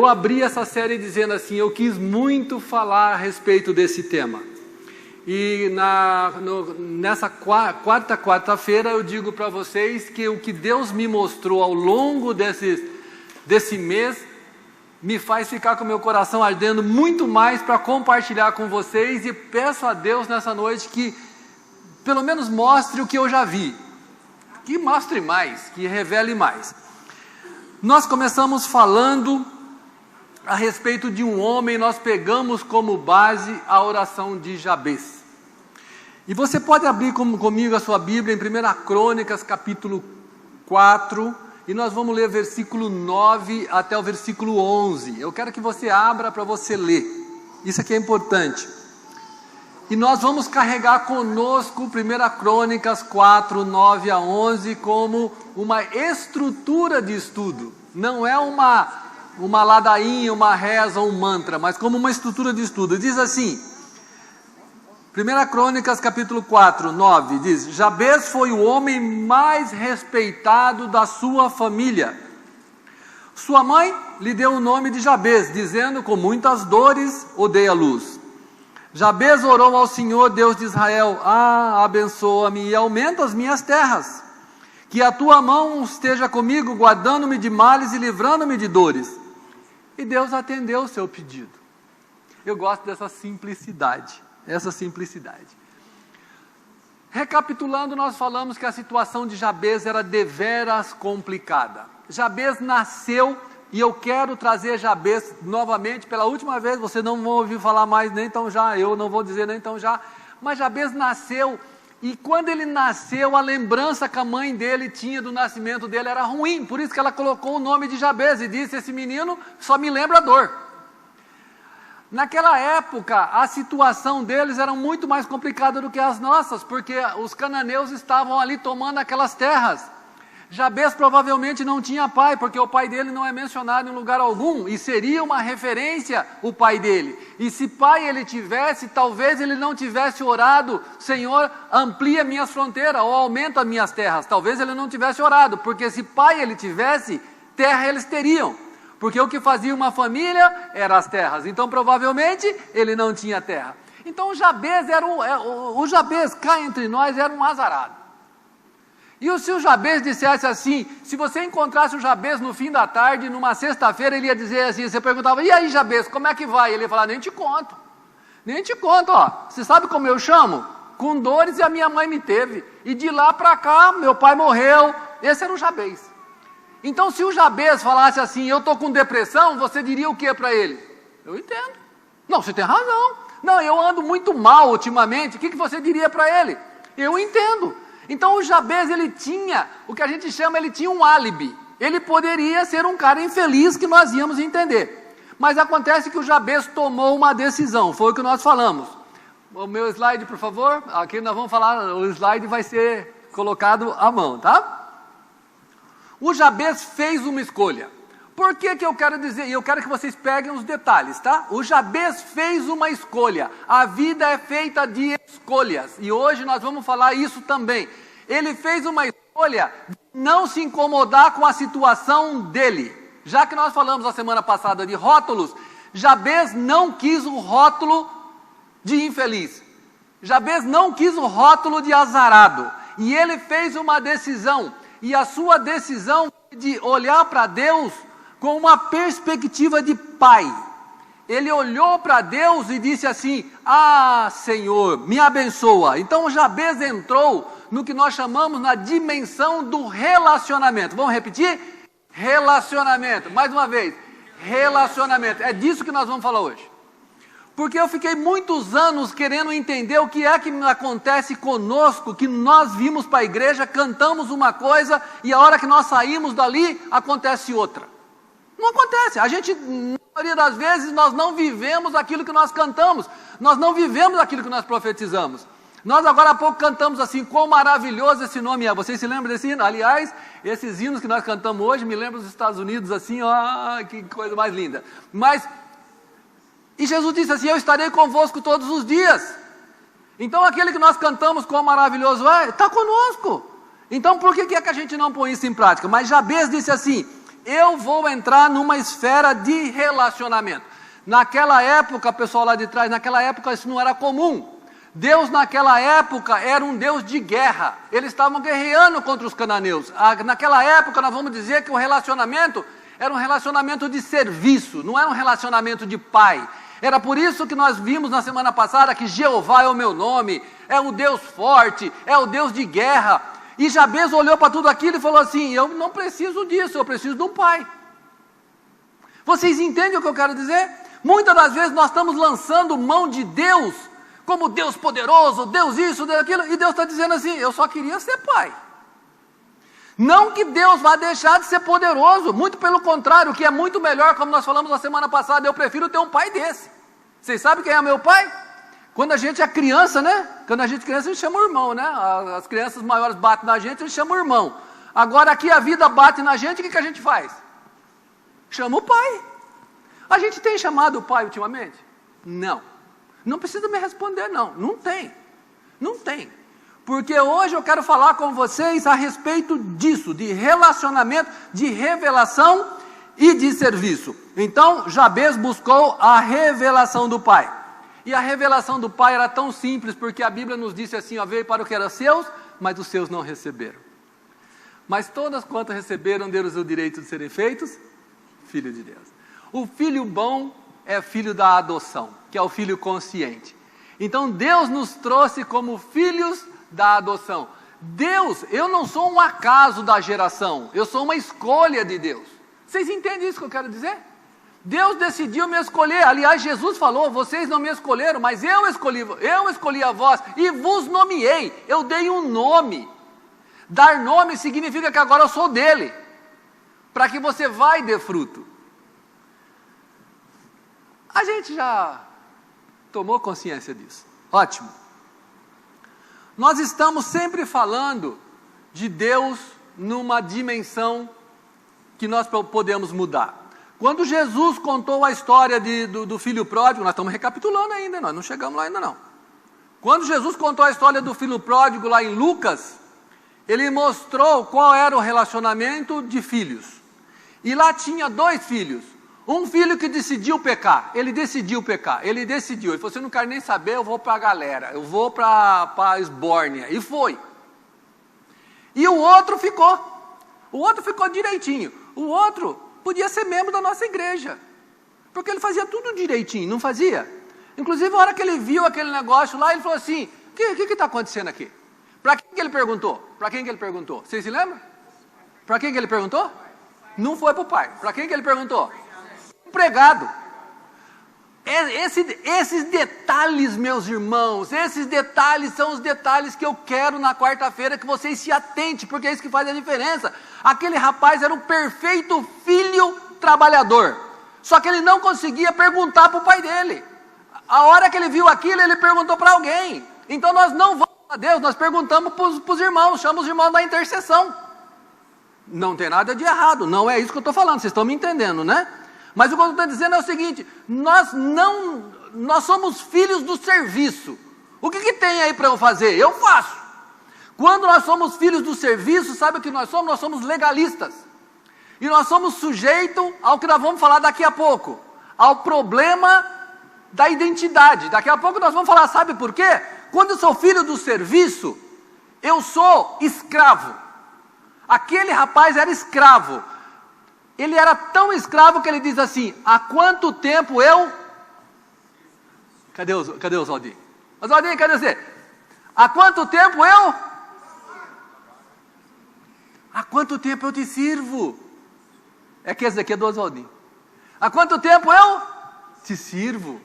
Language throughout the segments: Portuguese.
abri essa série dizendo assim, eu quis muito falar a respeito desse tema. E nessa quarta-feira eu digo para vocês que o que Deus me mostrou ao longo desse mês me faz ficar com o meu coração ardendo muito mais para compartilhar com vocês, e peço a Deus nessa noite que pelo menos mostre o que eu já vi, que mostre mais, que revele mais. Nós começamos falando a respeito de um homem, nós pegamos como base a oração de Jabez. E você pode abrir comigo a sua Bíblia em 1 Crônicas, capítulo 4, e nós vamos ler versículo 9 até o versículo 11. Eu quero que você abra para você ler, isso aqui é importante. E nós vamos carregar conosco 1 Crônicas 4, 9 a 11 como uma estrutura de estudo. Não é uma ladainha, uma reza, um mantra, mas como uma estrutura de estudo. Diz assim, 1 Crônicas capítulo 4, 9, diz: Jabez foi o homem mais respeitado da sua família. Sua mãe lhe deu o nome de Jabez, dizendo, com muitas dores, dei à luz. Jabez orou ao Senhor, Deus de Israel: abençoa-me e aumenta as minhas terras. Que a tua mão esteja comigo, guardando-me de males e livrando-me de dores. E Deus atendeu o seu pedido. Eu gosto dessa simplicidade, Recapitulando, nós falamos que a situação de Jabez era deveras complicada. Jabez nasceu, e eu quero trazer Jabez novamente, pela última vez, você não vai ouvir falar mais nem tão já, eu não vou dizer nem tão já, mas Jabez nasceu, e quando ele nasceu, a lembrança que a mãe dele tinha do nascimento dele era ruim, por isso que ela colocou o nome de Jabez, e disse, esse menino só me lembra a dor. Naquela época, a situação deles era muito mais complicada do que as nossas, porque os cananeus estavam ali tomando aquelas terras. Jabez provavelmente não tinha pai, porque o pai dele não é mencionado em lugar algum, e seria uma referência o pai dele. E se pai ele tivesse, talvez ele não tivesse orado, Senhor, amplia minhas fronteiras, ou aumenta minhas terras. Talvez ele não tivesse orado, porque se pai ele tivesse, terra eles teriam. Porque o que fazia uma família eram as terras, então provavelmente ele não tinha terra. Então o Jabez, cá entre nós, era um azarado. E se o Jabez dissesse assim, se você encontrasse o Jabez no fim da tarde, numa sexta-feira, ele ia dizer assim, você perguntava, e aí Jabez, como é que vai? Ele ia falar, nem te conto, ó, você sabe como eu chamo? Com dores e a minha mãe me teve, e de lá para cá, meu pai morreu. Esse era o Jabez. Então se o Jabez falasse assim, eu estou com depressão, você diria o que para ele? Eu entendo. Não, você tem razão. Não, eu ando muito mal ultimamente, o que você diria para ele? Eu entendo. Então o Jabez, ele tinha, o que a gente chama, ele tinha um álibi. Ele poderia ser um cara infeliz que nós íamos entender. Mas acontece que o Jabez tomou uma decisão, foi o que nós falamos. O meu slide, por favor, aqui nós vamos falar, o slide vai ser colocado à mão, tá? O Jabez fez uma escolha. Por que eu quero dizer, e eu quero que vocês peguem os detalhes, tá? O Jabez fez uma escolha. A vida é feita de escolhas, e hoje nós vamos falar isso também. Ele fez uma escolha de não se incomodar com a situação dele. Já que nós falamos a semana passada de rótulos, Jabez não quis o rótulo de infeliz. Jabez não quis o rótulo de azarado. E ele fez uma decisão, e a sua decisão de olhar para Deus com uma perspectiva de pai. Ele olhou para Deus e disse assim, Senhor, me abençoa. Então Jabez entrou no que nós chamamos na dimensão do relacionamento. Vamos repetir? Relacionamento, mais uma vez, relacionamento, é disso que nós vamos falar hoje. Porque eu fiquei muitos anos querendo entender o que é que acontece conosco, que nós vimos para a igreja, cantamos uma coisa, e a hora que nós saímos dali, acontece outra. Não acontece, a gente, na maioria das vezes, nós não vivemos aquilo que nós cantamos, nós não vivemos aquilo que nós profetizamos. Nós agora há pouco cantamos assim, quão maravilhoso esse nome é. Vocês se lembram desse hino? Aliás, esses hinos que nós cantamos hoje, me lembram dos Estados Unidos assim, que coisa mais linda. E Jesus disse assim, eu estarei convosco todos os dias. Então aquele que nós cantamos quão maravilhoso é, está conosco. Então por que é que a gente não põe isso em prática? Mas Jabez disse assim, eu vou entrar numa esfera de relacionamento. Naquela época, pessoal lá de trás, naquela época isso não era comum. Deus naquela época era um Deus de guerra. Eles estavam guerreando contra os cananeus. Naquela época nós vamos dizer que o relacionamento era um relacionamento de serviço, não era um relacionamento de pai. Era por isso que nós vimos na semana passada que Jeová é o meu nome, é o Deus forte, é o Deus de guerra. E Jabez olhou para tudo aquilo e falou assim: eu não preciso disso, eu preciso de um pai. Vocês entendem o que eu quero dizer? Muitas das vezes nós estamos lançando mão de Deus, como Deus poderoso, Deus isso, Deus aquilo, e Deus está dizendo assim: eu só queria ser pai. Não que Deus vá deixar de ser poderoso, muito pelo contrário, o que é muito melhor, como nós falamos na semana passada, eu prefiro ter um pai desse. Vocês sabem quem é meu pai? Quando a gente é criança, né? Quando a gente é criança, a gente chama o irmão, né? As crianças maiores batem na gente, a gente chama o irmão. Agora aqui a vida bate na gente, o que a gente faz? Chama o pai. A gente tem chamado o pai ultimamente? Não. Não precisa me responder, não. Não tem. Não tem. Porque hoje eu quero falar com vocês a respeito disso, de relacionamento, de revelação e de serviço. Então, Jabez buscou a revelação do pai. E a revelação do pai era tão simples, porque a Bíblia nos disse assim: ó, veio para o que era seus, mas os seus não receberam. Mas todas quantas receberam, deram-lhes o direito de serem feitos filho de Deus. O filho bom é filho da adoção, que é o filho consciente. Então Deus nos trouxe como filhos da adoção. Deus, eu não sou um acaso da geração, eu sou uma escolha de Deus. Vocês entendem isso que eu quero dizer? Deus decidiu me escolher. Aliás, Jesus falou: vocês não me escolheram, mas eu escolhi a vós e vos nomeei. Eu dei um nome. Dar nome significa que agora eu sou dele, para que você vá e dê fruto. A gente já tomou consciência disso. Ótimo. Nós estamos sempre falando de Deus numa dimensão que nós podemos mudar. Quando Jesus contou a história do filho pródigo, nós estamos recapitulando ainda, nós não chegamos lá ainda não. Quando Jesus contou a história do filho pródigo lá em Lucas, ele mostrou qual era o relacionamento de filhos. E lá tinha 2 filhos. Um filho que decidiu pecar, ele decidiu, ele falou assim: eu não quero nem saber, eu vou para a galera, eu vou para a esbórnia, e foi. E o outro ficou direitinho, o outro podia ser membro da nossa igreja, porque ele fazia tudo direitinho, não fazia? Inclusive a hora que ele viu aquele negócio lá, ele falou assim: o que está acontecendo aqui? Para quem que ele perguntou? Vocês se lembram? Para quem que ele perguntou? Não foi para o pai. Para quem que ele perguntou? Empregado. Esses detalhes, meus irmãos, esses detalhes são os detalhes que eu quero na quarta-feira que vocês se atentem, porque é isso que faz a diferença. Aquele rapaz era um perfeito filho trabalhador, só que ele não conseguia perguntar para o pai dele. A hora que ele viu aquilo, ele perguntou para alguém. Então nós não vamos a Deus, nós perguntamos para os irmãos, chamamos os irmãos da intercessão. Não tem nada de errado, não é isso que eu estou falando, vocês estão me entendendo, né? Mas o que eu estou dizendo é o seguinte: nós somos filhos do serviço. O que tem aí para eu fazer? Eu faço. Quando nós somos filhos do serviço, sabe o que nós somos? Nós somos legalistas. E nós somos sujeitos ao que nós vamos falar daqui a pouco, ao problema da identidade. Daqui a pouco nós vamos falar, sabe por quê? Quando eu sou filho do serviço, eu sou escravo. Aquele rapaz era escravo. Ele era tão escravo que ele diz assim: há quanto tempo eu... Cadê o Oswaldinho? Oswaldinho, cadê você? Há quanto tempo eu... Há quanto tempo eu te sirvo? É que esse daqui é do Oswaldinho. Há quanto tempo eu te sirvo?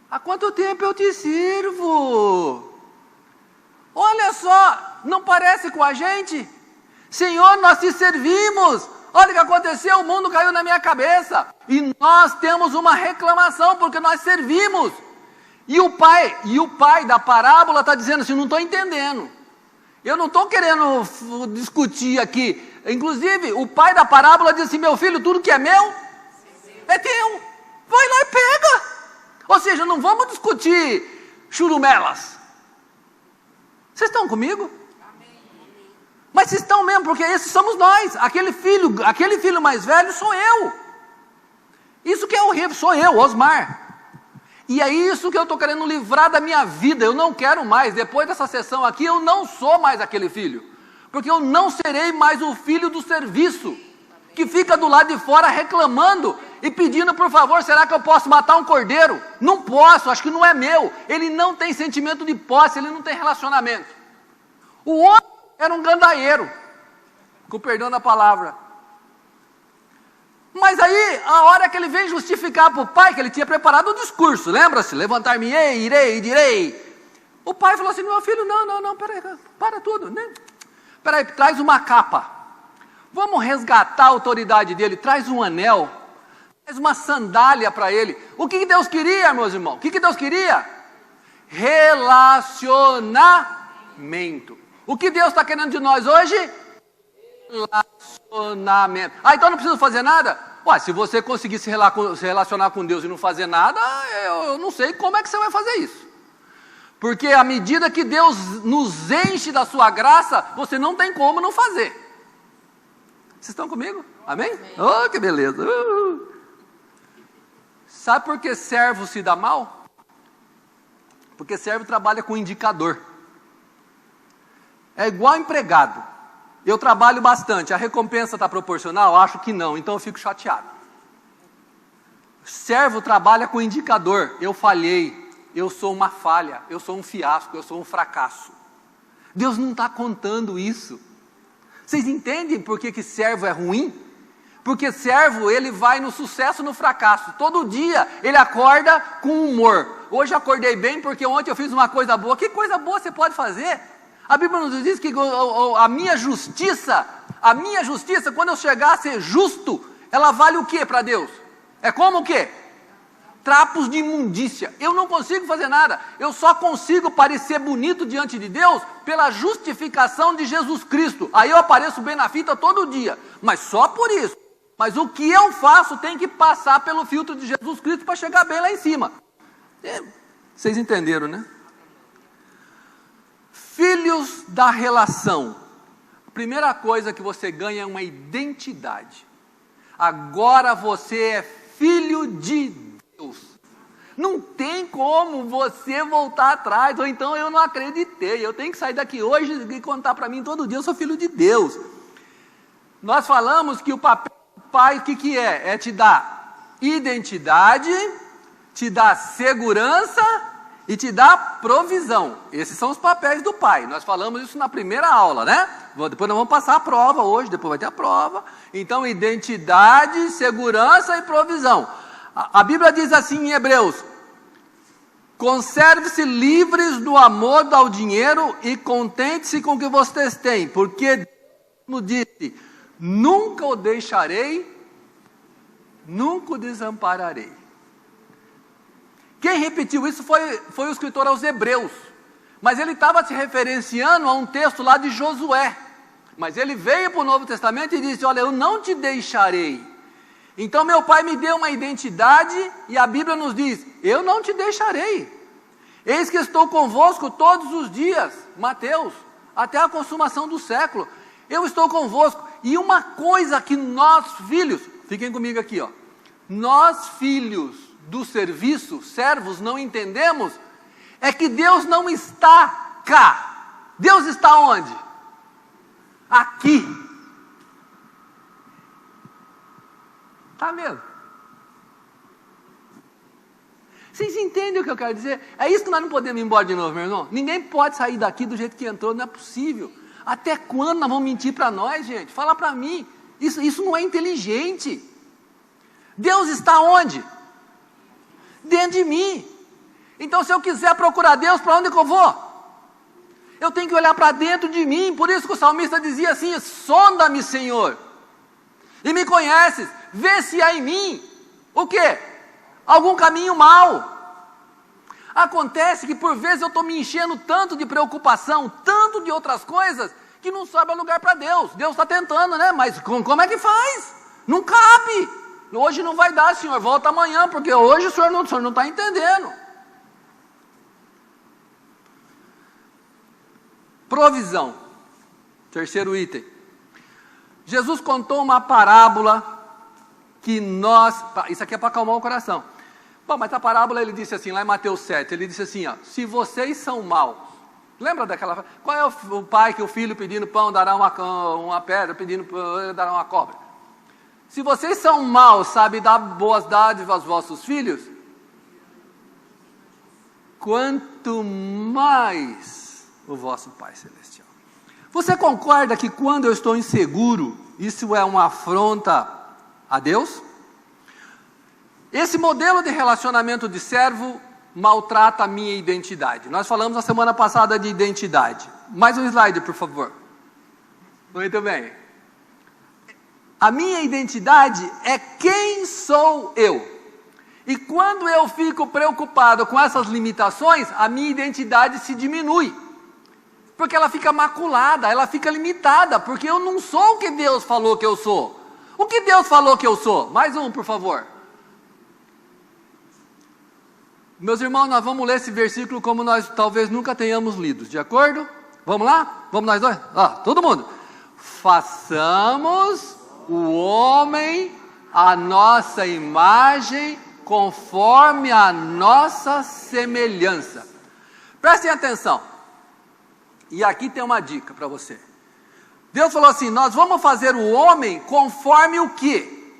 Há quanto tempo eu te sirvo? Olha só, não parece com a gente? Senhor, nós te servimos. Olha o que aconteceu, o mundo caiu na minha cabeça. E nós temos uma reclamação, porque nós servimos. E o pai da parábola está dizendo assim: não estou entendendo. Eu não estou querendo discutir aqui. Inclusive, o pai da parábola diz assim: meu filho, tudo que é meu, é teu. Vai lá e pega. Ou seja, não vamos discutir churumelas. Vocês estão comigo? Mas se estão mesmo, porque esses somos nós. Aquele filho mais velho sou eu. Isso que é horrível, sou eu, Osmar. E é isso que eu estou querendo livrar da minha vida. Eu não quero mais, depois dessa sessão aqui, eu não sou mais aquele filho. Porque eu não serei mais o filho do serviço, que fica do lado de fora reclamando e pedindo, por favor, será que eu posso matar um cordeiro? Não posso, acho que não é meu. Ele não tem sentimento de posse, ele não tem relacionamento. O outro era um gandaieiro, com perdão da palavra. Mas aí, a hora que ele vem justificar para o pai, que ele tinha preparado o discurso, lembra-se? Levantar-me-ei, irei, direi. O pai falou assim, meu filho, não, peraí, para tudo, né? Peraí, traz uma capa. Vamos resgatar a autoridade dele, traz um anel, traz uma sandália para ele. O que Deus queria, meus irmãos? O que Deus queria? Relacionamento. O que Deus está querendo de nós hoje? Relacionamento. Então não precisa fazer nada? Ué, se você conseguir se relacionar com Deus e não fazer nada, eu não sei como é que você vai fazer isso. Porque à medida que Deus nos enche da sua graça, você não tem como não fazer. Vocês estão comigo? Amém? Oh, que beleza. Sabe por que servo se dá mal? Porque servo trabalha com indicador. É igual empregado. Eu trabalho bastante, a recompensa está proporcional? Acho que não, então eu fico chateado. Servo trabalha com indicador. Eu falhei, eu sou uma falha, eu sou um fiasco, eu sou um fracasso. Deus não está contando isso. Vocês entendem por que servo é ruim? Porque servo, ele vai no sucesso e no fracasso. Todo dia ele acorda com humor. Hoje eu acordei bem porque ontem eu fiz uma coisa boa. Que coisa boa você pode fazer? A Bíblia nos diz que a minha justiça, quando eu chegar a ser justo, ela vale o que para Deus? É como o quê? Trapos de imundícia. Eu não consigo fazer nada. Eu só consigo parecer bonito diante de Deus pela justificação de Jesus Cristo. Aí eu apareço bem na fita todo dia. Mas só por isso. Mas o que eu faço tem que passar pelo filtro de Jesus Cristo para chegar bem lá em cima. Vocês entenderam, né? Filhos da relação. A primeira coisa que você ganha é uma identidade. Agora você é filho de Deus. Não tem como você voltar atrás, ou então eu não acreditei, eu tenho que sair daqui hoje e contar para mim todo dia, eu sou filho de Deus. Nós falamos que o papel do pai, o que é? É te dar identidade, te dar segurança e te dar provisão. Esses são os papéis do pai. Nós falamos isso na primeira aula, né? Depois nós vamos passar a prova hoje, depois vai ter a prova. Então, identidade, segurança e provisão. A Bíblia diz assim em Hebreus: conserve-se livres do amor ao dinheiro e contente-se com o que vocês têm, porque Deus disse, nunca o deixarei, nunca o desampararei. Quem repetiu isso foi o escritor aos Hebreus, mas ele estava se referenciando a um texto lá de Josué, mas ele veio para o Novo Testamento e disse, olha, eu não te deixarei. Então meu pai me deu uma identidade e a Bíblia nos diz, eu não te deixarei, eis que estou convosco todos os dias, Mateus, até a consumação do século, eu estou convosco. E uma coisa que nós filhos, fiquem comigo aqui, ó, nós filhos do serviço, servos, não entendemos, é que Deus não está cá. Deus está onde? Aqui. Está vendo? Vocês entendem o que eu quero dizer? É isso que nós não podemos ir embora de novo, meu irmão. Ninguém pode sair daqui do jeito que entrou, não é possível. Até quando nós vamos mentir para nós, gente? Fala para mim. Isso não é inteligente. Deus está onde? Dentro de mim. Então se eu quiser procurar Deus, para onde que eu vou? Eu tenho que olhar para dentro de mim. Por isso que o salmista dizia assim, sonda-me, Senhor, e me conheces, vê se há em mim o quê? Algum caminho mau. Acontece que por vezes eu estou me enchendo tanto de preocupação, tanto de outras coisas, que não sobra lugar para Deus. Deus está tentando, né? Mas como é que faz? Não cabe. Hoje não vai dar, Senhor, volta amanhã, porque hoje o Senhor não está entendendo. Provisão. Terceiro item. Jesus contou uma parábola que isso aqui é para acalmar o coração. Bom, mas a parábola ele disse assim, lá em Mateus 7, ele disse assim, ó, se vocês são maus, lembra daquela, qual é o pai que o filho pedindo pão dará uma pedra, pedindo pão dará uma cobra? Se vocês são maus, sabe dar boas dádivas aos vossos filhos, quanto mais o vosso Pai Celestial. Você concorda que quando eu estou inseguro, isso é uma afronta a Deus? Esse modelo de relacionamento de servo maltrata a minha identidade. Nós falamos na semana passada de identidade. Mais um slide, por favor. Muito bem. A minha identidade é quem sou eu. E quando eu fico preocupado com essas limitações, a minha identidade se diminui. Porque ela fica maculada, ela fica limitada, porque eu não sou o que Deus falou que eu sou. O que Deus falou que eu sou? Mais um, por favor. Meus irmãos, nós vamos ler esse versículo como nós talvez nunca tenhamos lido, de acordo? Vamos lá? Vamos nós dois? Todo mundo. Façamos o homem a nossa imagem, conforme a nossa semelhança. Prestem atenção. E aqui tem uma dica para você. Deus falou assim, nós vamos fazer o homem conforme o quê?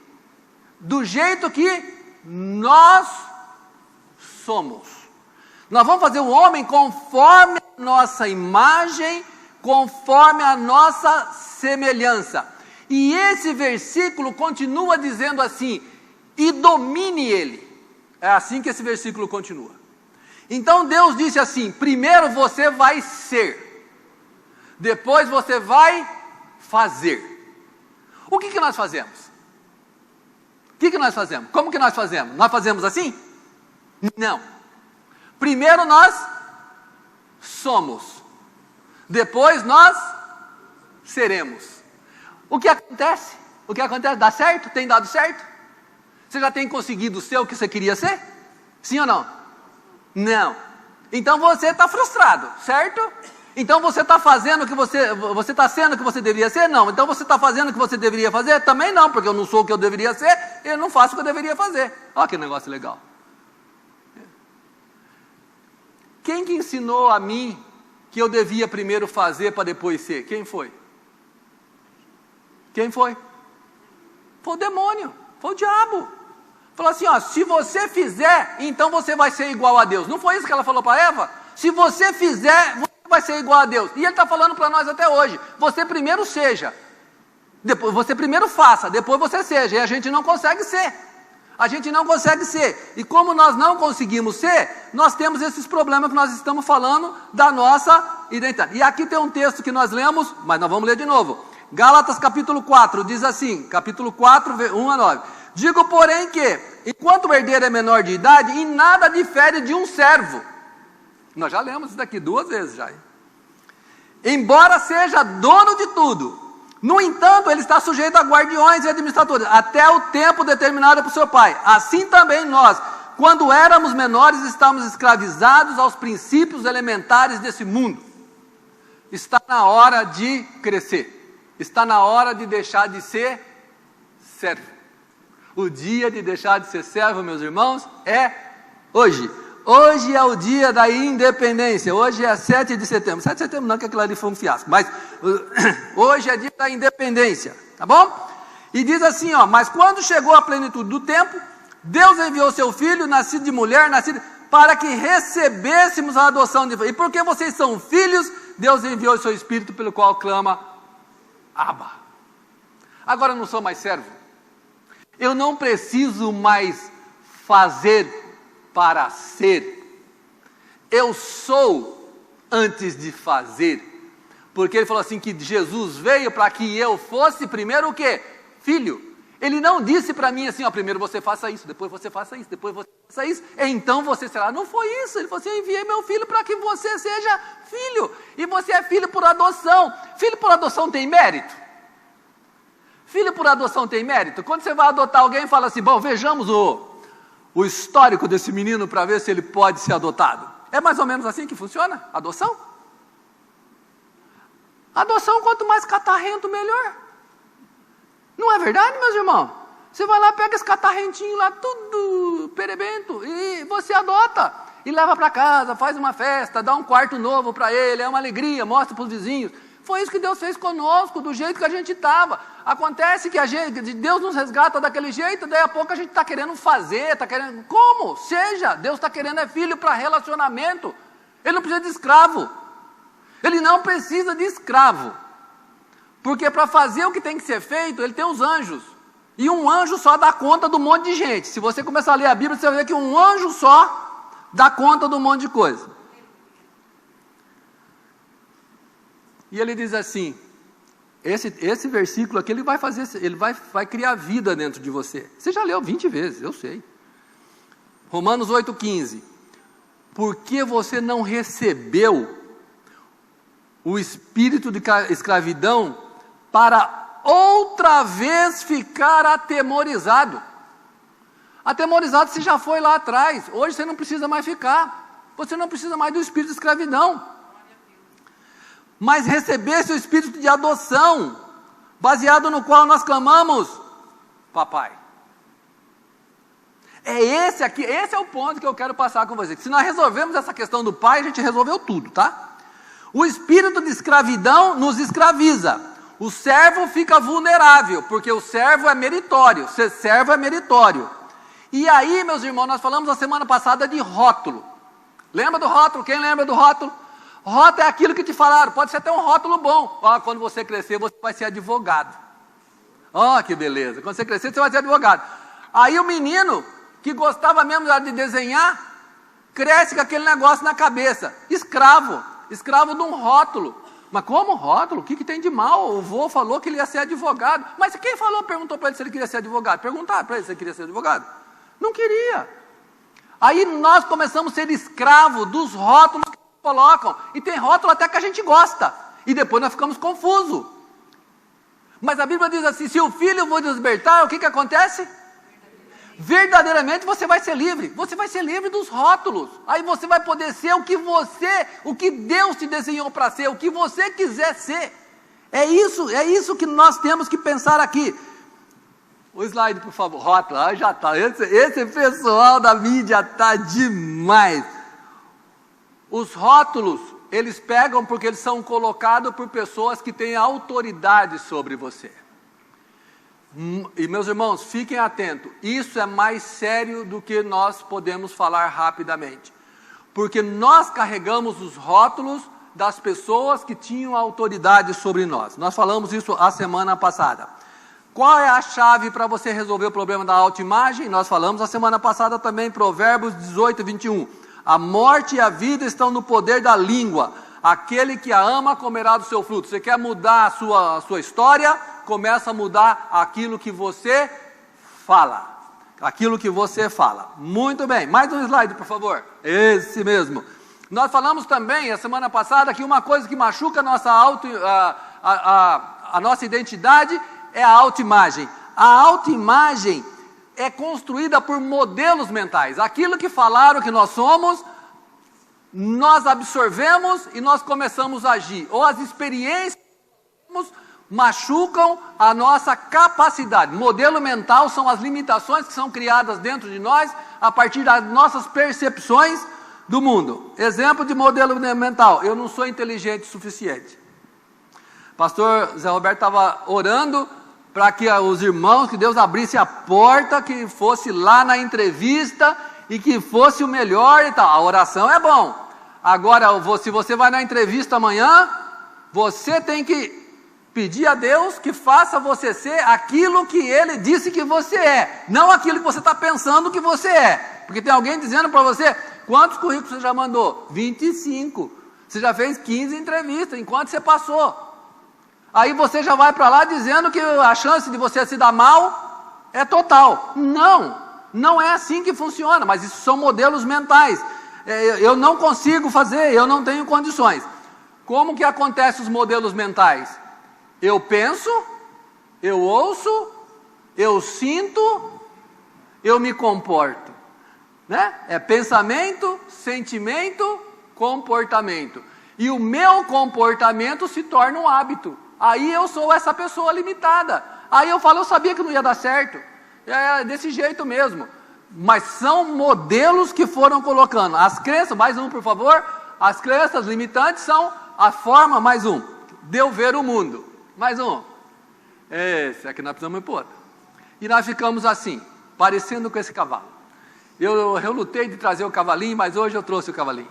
Do jeito que nós somos. Nós vamos fazer o homem conforme a nossa imagem, conforme a nossa semelhança. E esse versículo continua dizendo assim, e domine ele. É assim que esse versículo continua. Então Deus disse assim, primeiro você vai ser, depois você vai fazer. O que nós fazemos? O que nós fazemos? Como que nós fazemos? Nós fazemos assim? Não. Primeiro nós somos, depois nós seremos. O que acontece? O que acontece? Dá certo? Tem dado certo? Você já tem conseguido ser o que você queria ser? Sim ou não? Não. Então você está frustrado, certo? Então você está fazendo o que você está sendo o que você deveria ser? Não. Então você está fazendo o que você deveria fazer? Também não, porque eu não sou o que eu deveria ser, eu não faço o que eu deveria fazer. Olha que negócio legal. Quem que ensinou a mim que eu devia primeiro fazer para depois ser? Quem foi? Quem foi? Foi o demônio, foi o diabo. Falou assim, ó, se você fizer, então você vai ser igual a Deus. Não foi isso que ela falou para Eva? Se você fizer, você vai ser igual a Deus. E ele está falando para nós até hoje, você primeiro seja, depois você primeiro faça, depois você seja. E a gente não consegue ser. A gente não consegue ser. E como nós não conseguimos ser, nós temos esses problemas que nós estamos falando da nossa identidade. E aqui tem um texto que nós lemos, mas nós vamos ler de novo. Gálatas capítulo 4, diz assim, capítulo 4, 1 a 9. Digo, porém, que, enquanto o herdeiro é menor de idade, em nada difere de um servo. Nós já lemos isso daqui 2 vezes já. Embora seja dono de tudo. No entanto, ele está sujeito a guardiões e administradores, até o tempo determinado por seu pai. Assim também nós, quando éramos menores, estávamos escravizados aos princípios elementares desse mundo. Está na hora de crescer. Está na hora de deixar de ser servo. O dia de deixar de ser servo, meus irmãos, é hoje. Hoje é o dia da independência. Hoje é 7 de setembro. 7 de setembro não, que aquilo ali foi um fiasco. Mas hoje é dia da independência. Tá bom? E diz assim, ó. Mas quando chegou a plenitude do tempo, Deus enviou seu filho, nascido de mulher, para que recebêssemos a adoção de filhos. E porque vocês são filhos, Deus enviou o seu Espírito, pelo qual clama, Abba. Agora eu não sou mais servo. Eu não preciso mais fazer para ser. Eu sou antes de fazer. Porque ele falou assim que Jesus veio para que eu fosse primeiro o quê? Filho. Ele não disse para mim assim, ó, primeiro você faça isso, depois você faça isso, depois você faça isso, então você será. Não foi isso. Ele falou assim, eu enviei meu filho para que você seja filho. E você é filho por adoção. Filho por adoção tem mérito? Filho por adoção tem mérito? Quando você vai adotar alguém, fala assim, bom, vejamos o histórico desse menino para ver se ele pode ser adotado. É mais ou menos assim que funciona a adoção? Adoção, quanto mais catarrento, melhor. Não é verdade, meus irmãos? Você vai lá, pega esse catarrentinho lá, tudo perebento, e você adota. E leva para casa, faz uma festa, dá um quarto novo para ele, é uma alegria, mostra para os vizinhos. Foi isso que Deus fez conosco, do jeito que a gente estava. Acontece que Deus nos resgata daquele jeito, daí a pouco a gente está querendo fazer, está querendo... Como? Seja, Deus está querendo é filho para relacionamento. Ele não precisa de escravo. Ele não precisa de escravo. Porque para fazer o que tem que ser feito, ele tem os anjos. E um anjo só dá conta do monte de gente. Se você começar a ler a Bíblia, você vai ver que um anjo só dá conta do monte de coisa. E ele diz assim, esse versículo aqui, ele vai criar vida dentro de você. Você já leu 20 vezes, eu sei. Romanos 8,15. Porque você não recebeu o espírito de escravidão para outra vez ficar atemorizado. Atemorizado você já foi lá atrás, hoje você não precisa mais ficar. Você não precisa mais do espírito de escravidão. Mas recebesse o espírito de adoção, baseado no qual nós clamamos, papai. É esse aqui, esse é o ponto que eu quero passar com você. Se nós resolvemos essa questão do pai, a gente resolveu tudo, tá? O espírito de escravidão nos escraviza. O servo fica vulnerável, porque o servo é meritório. Ser servo é meritório. E aí, meus irmãos, nós falamos a semana passada de rótulo. Lembra do rótulo? Quem lembra do rótulo? Rótulo é aquilo que te falaram, pode ser até um rótulo bom. Quando você crescer, você vai ser advogado. Que beleza, quando você crescer, você vai ser advogado. Aí o menino, que gostava mesmo de desenhar, cresce com aquele negócio na cabeça. Escravo de um rótulo. Mas como rótulo? O que tem de mal? O vô falou que ele ia ser advogado. Mas quem perguntou para ele se ele queria ser advogado? Perguntaram para ele se ele queria ser advogado? Não queria. Aí nós começamos a ser escravos dos rótulos que colocam. E tem rótulo até que a gente gosta. E depois nós ficamos confusos. Mas a Bíblia diz assim, se o filho vos libertar, o que acontece? Verdadeiramente você vai ser livre. Você vai ser livre dos rótulos. Aí você vai poder ser o que Deus te desenhou para ser, o que você quiser ser. É isso que nós temos que pensar aqui. O slide, por favor. Rótulo, já está. Esse pessoal da mídia está demais. Os rótulos, eles pegam porque eles são colocados por pessoas que têm autoridade sobre você. E meus irmãos, fiquem atentos, isso é mais sério do que nós podemos falar rapidamente, porque nós carregamos os rótulos das pessoas que tinham autoridade sobre nós. Nós falamos isso a semana passada. Qual é a chave para você resolver o problema da autoimagem? Nós falamos a semana passada também, Provérbios 18, 21. A morte e a vida estão no poder da língua. Aquele que a ama comerá do seu fruto. Você quer mudar a sua história? Começa a mudar aquilo que você fala. Aquilo que você fala. Muito bem. Mais um slide, por favor. Esse mesmo. Nós falamos também, a semana passada, que uma coisa que machuca a nossa identidade é a autoimagem. A autoimagem é construída por modelos mentais. Aquilo que falaram que nós somos, nós absorvemos e nós começamos a agir. Ou as experiências machucam a nossa capacidade. Modelo mental são as limitações que são criadas dentro de nós a partir das nossas percepções do mundo. Exemplo de modelo mental: eu não sou inteligente o suficiente. Pastor Zé Roberto estava orando para que os irmãos, que Deus abrisse a porta, que fosse lá na entrevista e que fosse o melhor e tal. A oração é bom. Agora, se você vai na entrevista amanhã, você tem que pedir a Deus que faça você ser aquilo que Ele disse que você é, não aquilo que você está pensando que você é. Porque tem alguém dizendo para você, quantos currículos você já mandou? 25. Você já fez 15 entrevistas, enquanto você passou. Aí você já vai para lá dizendo que a chance de você se dar mal é total. Não é assim que funciona, mas isso são modelos mentais. Eu não consigo fazer, eu não tenho condições. Como que acontecem os modelos mentais? Eu penso, eu ouço, eu sinto, eu me comporto, né? É pensamento, sentimento, comportamento. E o meu comportamento se torna um hábito. Aí eu sou essa pessoa limitada. Aí eu falo, eu sabia que não ia dar certo. É desse jeito mesmo. Mas são modelos que foram colocando. As crenças, mais um por favor. As crenças limitantes são a forma, mais um, de eu ver o mundo. Mais um. Esse aqui nós precisamos ir para outro. E nós ficamos assim, parecendo com esse cavalo. Eu lutei de trazer o cavalinho, mas hoje eu trouxe o cavalinho.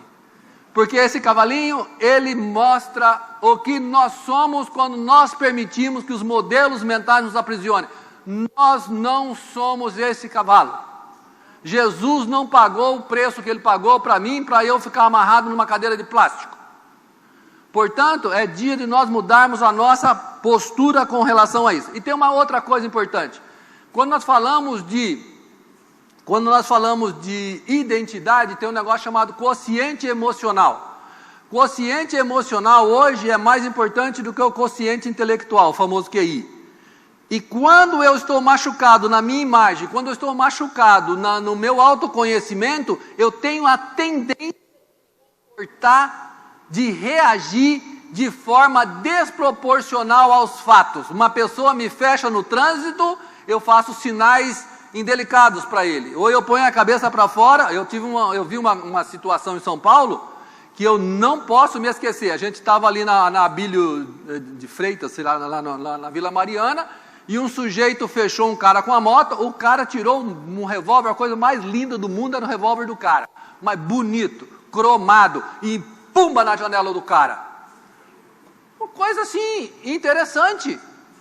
Porque esse cavalinho, ele mostra o que nós somos quando nós permitimos que os modelos mentais nos aprisionem. Nós não somos esse cavalo. Jesus não pagou o preço que ele pagou para mim, para eu ficar amarrado numa cadeira de plástico. Portanto, é dia de nós mudarmos a nossa postura com relação a isso. E tem uma outra coisa importante. Quando nós falamos de identidade, tem um negócio chamado quociente emocional. Quociente emocional hoje é mais importante do que o quociente intelectual, o famoso QI. E quando eu estou machucado na minha imagem, quando eu estou machucado no meu autoconhecimento, eu tenho a tendência de reagir de forma desproporcional aos fatos. Uma pessoa me fecha no trânsito, eu faço sinais indelicados para ele. Ou eu ponho a cabeça para fora. Eu vi uma situação em São Paulo que eu não posso me esquecer. A gente estava ali na Abílio de Freitas, sei lá, na Vila Mariana, e um sujeito fechou um cara com a moto, o cara tirou um revólver, a coisa mais linda do mundo era o revólver do cara, mas bonito, cromado, e pumba na janela do cara. Uma coisa assim, interessante.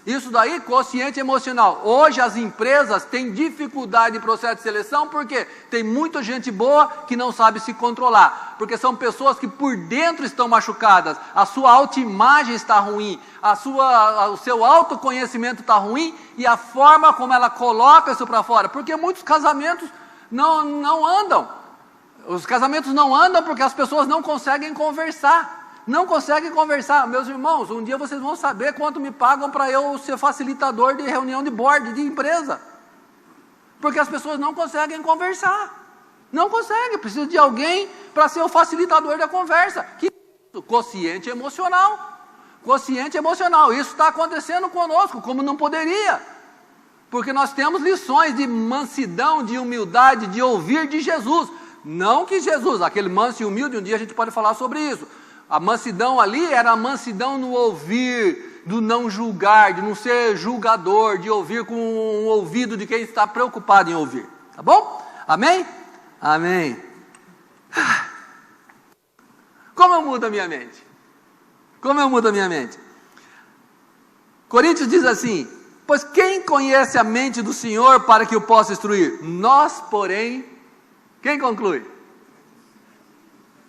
Isso daí, quociente emocional. Hoje as empresas têm dificuldade em processo de seleção, porque tem muita gente boa que não sabe se controlar, porque são pessoas que por dentro estão machucadas, a sua autoimagem está ruim, o seu autoconhecimento está ruim, e a forma como ela coloca isso para fora, porque muitos casamentos não andam. Os casamentos não andam porque as pessoas não conseguem conversar. Não conseguem conversar. Meus irmãos, um dia vocês vão saber quanto me pagam para eu ser facilitador de reunião de board, de empresa. Porque as pessoas não conseguem conversar. Não conseguem, precisa de alguém para ser o facilitador da conversa. Quociente emocional. Quociente emocional. Isso está acontecendo conosco, como não poderia. Porque nós temos lições de mansidão, de humildade, de ouvir de Jesus. Não que Jesus, aquele manso e humilde, um dia a gente pode falar sobre isso. A mansidão ali era a mansidão no ouvir, do não julgar, de não ser julgador, de ouvir com um ouvido de quem está preocupado em ouvir. Tá bom? Amém? Amém. Como eu mudo a minha mente? Como eu mudo a minha mente? Coríntios diz assim: pois quem conhece a mente do Senhor para que o possa instruir? Nós, porém, quem conclui?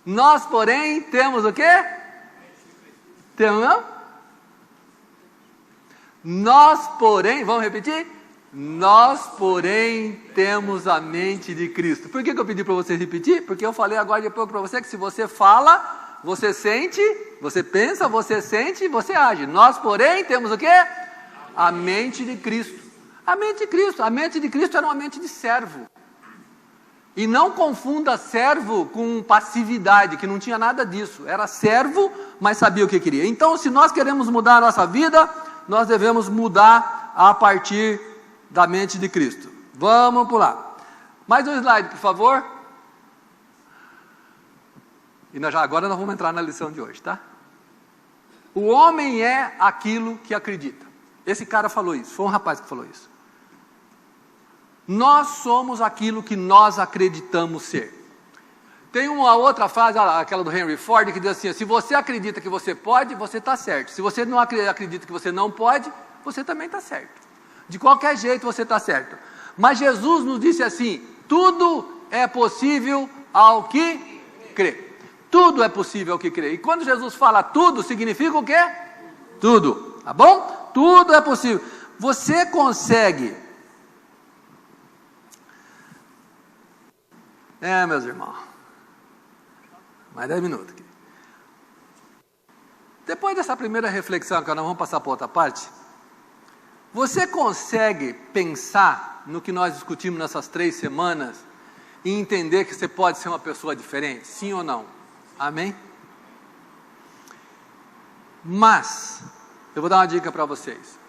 Nós, porém, temos o quê? Temos não? Nós, porém, vamos repetir? Nós, porém, temos a mente de Cristo. Por que eu pedi para você repetir? Porque eu falei agora de pouco para você que se você fala, você sente, você pensa, você sente, você age. Nós, porém, temos o quê? A mente de Cristo. A mente de Cristo. A mente de Cristo era uma mente de servo. E não confunda servo com passividade, que não tinha nada disso. Era servo, mas sabia o que queria. Então, se nós queremos mudar a nossa vida, nós devemos mudar a partir da mente de Cristo. Vamos pular. Mais um slide, por favor. E agora nós vamos entrar na lição de hoje, tá? O homem é aquilo que acredita. Esse cara falou isso, foi um rapaz que falou isso. Nós somos aquilo que nós acreditamos ser. Tem uma outra frase, aquela do Henry Ford, que diz assim: se você acredita que você pode, você está certo. Se você não acredita que você não pode, você também está certo. De qualquer jeito você está certo. Mas Jesus nos disse assim: tudo é possível ao que crê. Tudo é possível ao que crê. E quando Jesus fala tudo, significa o quê? Tudo. Tá bom? Tudo é possível. Você consegue... meus irmãos, mais 10 minutos aqui. Depois dessa primeira reflexão, que nós vamos passar para outra parte, você consegue pensar no que nós discutimos nessas 3 semanas e entender que você pode ser uma pessoa diferente? Sim ou não? Amém? Mas, eu vou dar uma dica para vocês.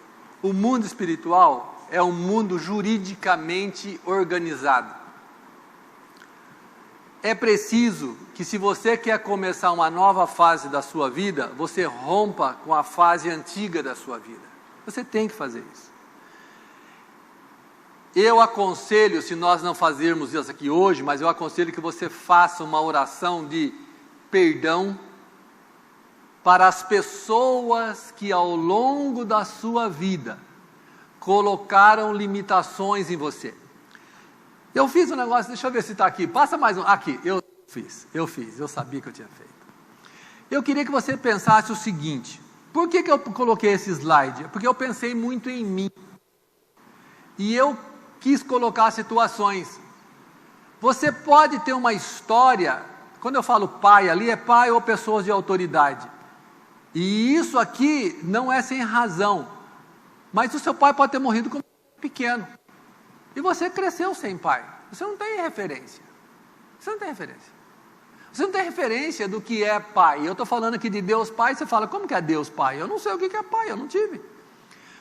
O mundo espiritual é um mundo juridicamente organizado. É preciso que, se você quer começar uma nova fase da sua vida, você rompa com a fase antiga da sua vida. Você tem que fazer isso. Eu aconselho, se nós não fazermos isso aqui hoje, mas eu aconselho que você faça uma oração de perdão para as pessoas que ao longo da sua vida colocaram limitações em você. Eu fiz um negócio, deixa eu ver se está aqui, passa mais um, aqui, eu sabia que eu tinha feito. Eu queria que você pensasse o seguinte: por que eu coloquei esse slide? Porque eu pensei muito em mim, e eu quis colocar situações. Você pode ter uma história, quando eu falo pai ali, é pai ou pessoas de autoridade, e isso aqui não é sem razão, mas o seu pai pode ter morrido quando pequeno, e você cresceu sem pai, você não tem referência, você não tem referência do que é pai. Eu estou falando aqui de Deus Pai, você fala, como que é Deus Pai? Eu não sei o que é pai, eu não tive.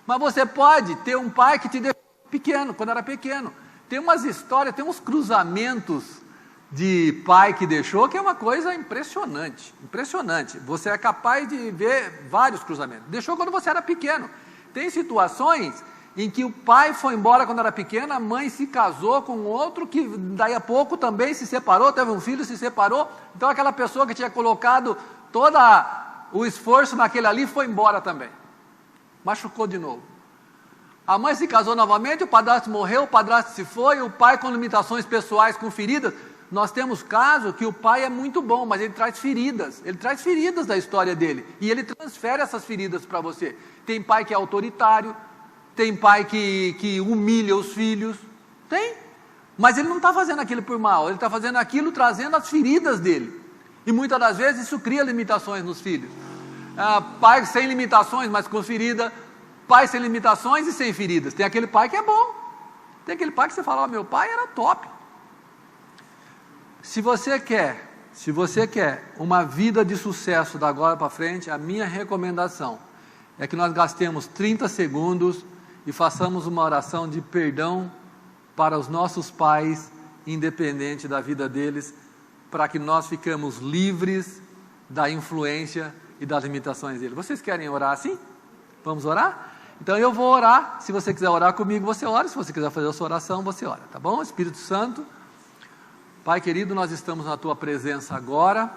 Mas você pode ter um pai que te deu pequeno, quando era pequeno. Tem umas histórias, tem uns cruzamentos de pai que deixou, que é uma coisa impressionante, impressionante. Você é capaz de ver vários cruzamentos. Deixou quando você era pequeno. Tem situações em que o pai foi embora quando era pequeno, a mãe se casou com outro, que daí a pouco também se separou, teve um filho, se separou. Então aquela pessoa que tinha colocado todo o esforço naquele ali, foi embora também. Machucou de novo. A mãe se casou novamente, o padrasto morreu, o padrasto se foi, o pai com limitações pessoais, com feridas. Nós temos caso que o pai é muito bom, mas ele traz feridas da história dele, e ele transfere essas feridas para você. Tem pai que é autoritário, tem pai que humilha os filhos, tem, mas ele não está fazendo aquilo por mal, ele está fazendo aquilo trazendo as feridas dele, e muitas das vezes isso cria limitações nos filhos. Pai sem limitações, mas com ferida, pai sem limitações e sem feridas. Tem aquele pai que é bom, tem aquele pai que você fala, meu pai era top. Se você quer uma vida de sucesso da agora para frente, a minha recomendação é que nós gastemos 30 segundos e façamos uma oração de perdão para os nossos pais, independente da vida deles, para que nós fiquemos livres da influência e das limitações deles. Vocês querem orar assim? Vamos orar? Então eu vou orar. Se você quiser orar comigo, você ora. Se você quiser fazer a sua oração, você ora, tá bom? Espírito Santo, Pai querido, nós estamos na Tua presença agora,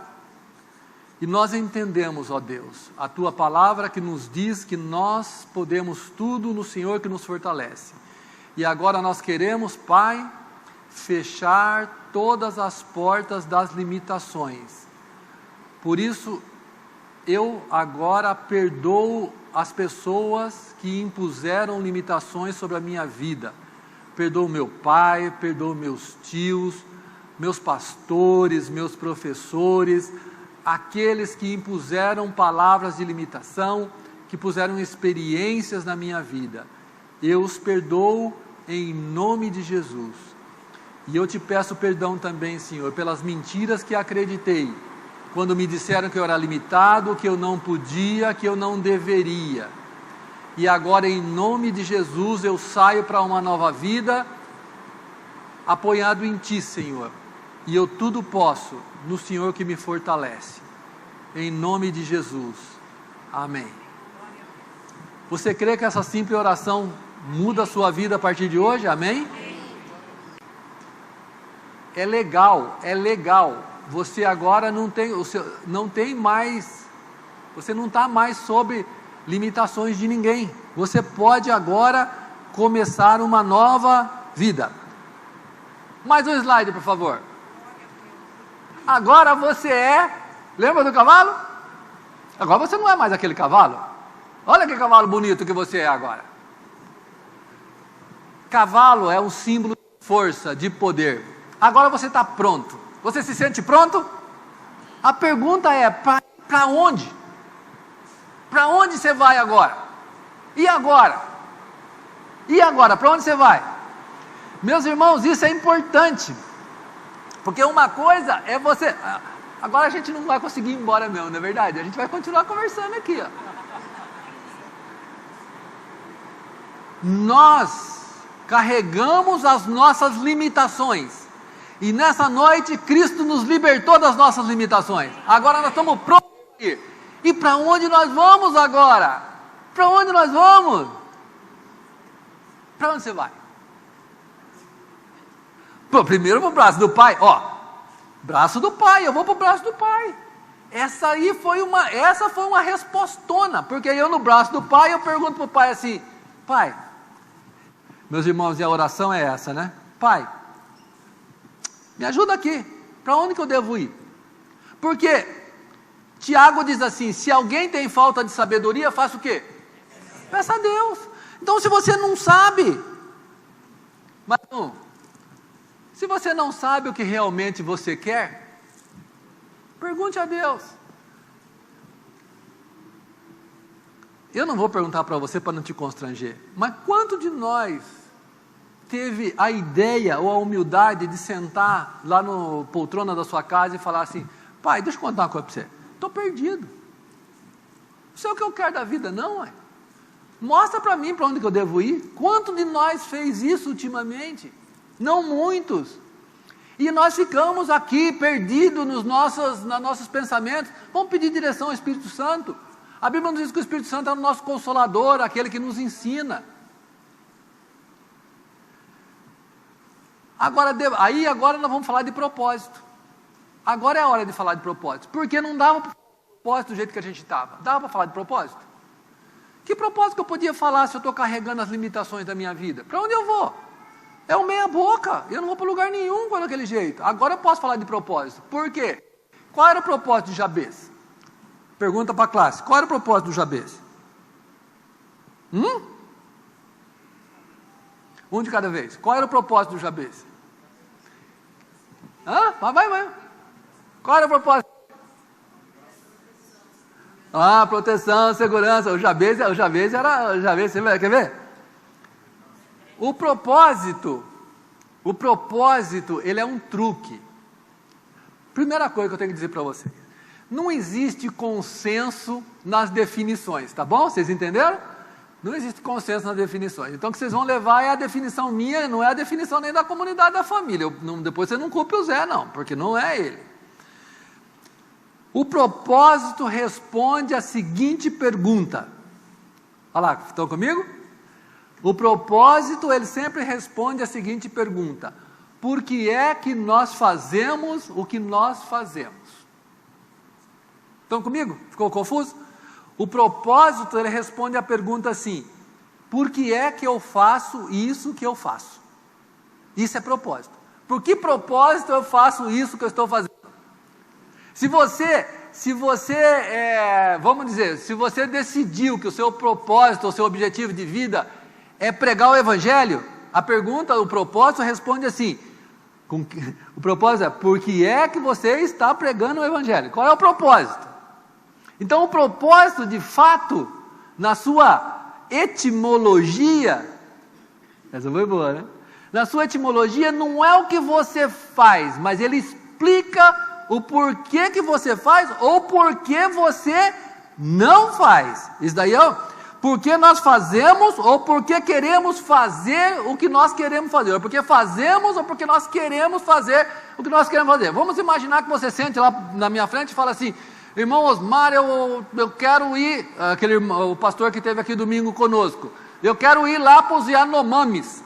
e nós entendemos, ó Deus, a Tua palavra que nos diz que nós podemos tudo no Senhor que nos fortalece. E agora nós queremos, Pai, fechar todas as portas das limitações. Por isso, eu agora perdoo as pessoas que impuseram limitações sobre a minha vida. Perdoo meu pai, perdoo meus tios, meus pastores, meus professores, aqueles que impuseram palavras de limitação, que puseram experiências na minha vida. Eu os perdoo em nome de Jesus. E eu te peço perdão também, Senhor, pelas mentiras que acreditei, quando me disseram que eu era limitado, que eu não podia, que eu não deveria. E agora, em nome de Jesus, eu saio para uma nova vida, apoiado em Ti, Senhor. E eu tudo posso no Senhor que me fortalece. Em nome de Jesus. Amém. Você crê que essa simples oração muda a sua vida a partir de hoje? Amém? É legal. Você agora não tem mais, você não está mais sob limitações de ninguém. Você pode agora começar uma nova vida. Mais um slide, por favor. Agora você lembra do cavalo? Agora você não é mais aquele cavalo. Olha que cavalo bonito que você é agora. Cavalo é um símbolo de força, de poder. Agora você está pronto. Você se sente pronto? A pergunta é, para onde? Para onde você vai agora? E agora? E agora? Para onde você vai? Meus irmãos, isso é importante. Porque uma coisa é você... Agora a gente não vai conseguir ir embora mesmo, não é verdade? A gente vai continuar conversando aqui, ó. Nós carregamos as nossas limitações. E nessa noite, Cristo nos libertou das nossas limitações. Agora nós estamos prontos para ir. E para onde nós vamos agora? Para onde nós vamos? Para onde você vai? Pô, primeiro para o braço do Pai. Ó, braço do Pai, eu vou para o braço do Pai. Essa foi uma respostona. Porque eu no braço do Pai, eu pergunto para o Pai assim: Pai, meus irmãos, e a oração é essa, né? Pai, me ajuda aqui, para onde que eu devo ir? Porque Tiago diz assim: se alguém tem falta de sabedoria, faça o quê? Peça a Deus. Então se você não sabe, mas não, se você não sabe o que realmente você quer, pergunte a Deus. Eu não vou perguntar para você para não te constranger, mas quanto de nós teve a ideia ou a humildade de sentar lá no poltrona da sua casa e falar assim: Pai, deixa eu contar uma coisa para você, estou perdido, não sei o que eu quero da vida não, ué. Mostra para mim para onde que eu devo ir. Quanto de nós fez isso ultimamente? Não muitos. E nós ficamos aqui perdidos nos nossos pensamentos. Vamos pedir direção ao Espírito Santo. A Bíblia nos diz que o Espírito Santo é o nosso consolador, aquele que nos ensina. Agora nós vamos falar de propósito. Agora é a hora de falar de propósito. Porque não dava para falar de propósito do jeito que a gente estava. Dava para falar de propósito? Que propósito que eu podia falar se eu estou carregando as limitações da minha vida? Para onde eu vou? É o meia boca. Eu não vou para lugar nenhum com aquele jeito. Agora eu posso falar de propósito. Por quê? Qual era o propósito de Jabez? Pergunta para a classe. Qual era o propósito do Jabez? Um de cada vez. Qual era o propósito do Jabez? Vai. Qual era o propósito? Proteção, segurança. O Jabez, você quer ver? O propósito, ele é um truque. Primeira coisa que eu tenho que dizer para vocês: não existe consenso nas definições, tá bom? Vocês entenderam? Não existe consenso nas definições. Então o que vocês vão levar é a definição minha, não é a definição nem da comunidade da família. Depois você não culpe o Zé não, porque não é ele. O propósito responde a seguinte pergunta. Olha lá, estão comigo? O propósito, ele sempre responde a seguinte pergunta: por que é que nós fazemos o que nós fazemos? Estão comigo? Ficou confuso? O propósito, ele responde a pergunta assim: por que é que eu faço isso que eu faço? Isso é propósito. Por que propósito eu faço isso que eu estou fazendo? Se você decidiu que o seu propósito, o seu objetivo de vida é pregar o Evangelho, o propósito responde assim: o propósito é, por que é que você está pregando o Evangelho? Qual é o propósito? Então o propósito, de fato, na sua etimologia, essa foi boa, né? Na sua etimologia não é o que você faz, mas ele explica o porquê que você faz ou porquê você não faz. Isso daí é porque nós fazemos ou porque queremos fazer o que nós queremos fazer, ou porque fazemos ou porque nós queremos fazer o que nós queremos fazer. Vamos imaginar que você sente lá na minha frente e fala assim: irmão Osmar, eu quero ir, o pastor que esteve aqui domingo conosco, eu quero ir lá para os Yanomamis.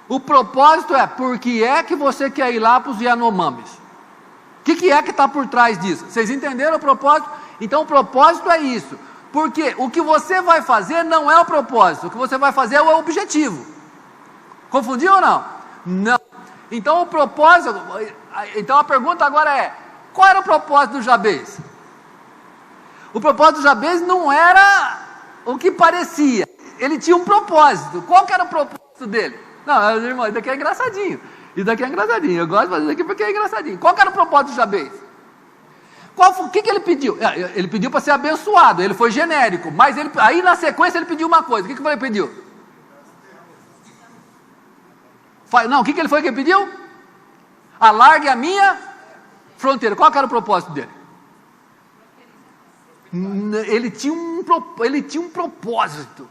O propósito é, por que é que você quer ir lá para os Yanomamis? O que é que está por trás disso? Vocês entenderam o propósito? Então o propósito é isso. Porque o que você vai fazer não é o propósito, o que você vai fazer é o objetivo. Confundiu ou não? Não. Então o propósito, então a pergunta agora é: qual era o propósito do Jabez? O propósito do Jabez não era o que parecia, ele tinha um propósito. Qual que era o propósito dele? Não, meus irmãos, isso daqui é engraçadinho. Isso daqui é engraçadinho, eu gosto de fazer isso aqui porque é engraçadinho. Qual que era o propósito do Jabez? O que ele pediu? Ele pediu para ser abençoado, ele foi genérico, mas aí na sequência ele pediu uma coisa. O que ele pediu? Não, o que ele foi que ele pediu? Alargue a minha fronteira. Qual que era o propósito dele? Ele tinha um propósito.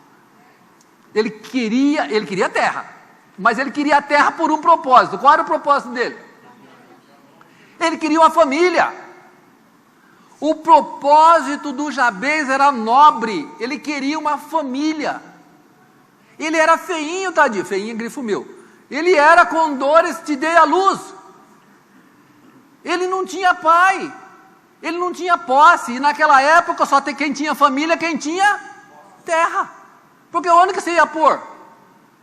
Ele queria terra, mas ele queria a terra por um propósito. Qual era o propósito dele? Ele queria uma família. O propósito do Jabez era nobre. Ele queria uma família. Ele era feinho, tadinho, feinho, grifo meu. Ele era com dores te dei a luz. Ele não tinha pai. Ele não tinha posse. E naquela época só tem quem tinha família, quem tinha terra. Porque onde que você ia pôr?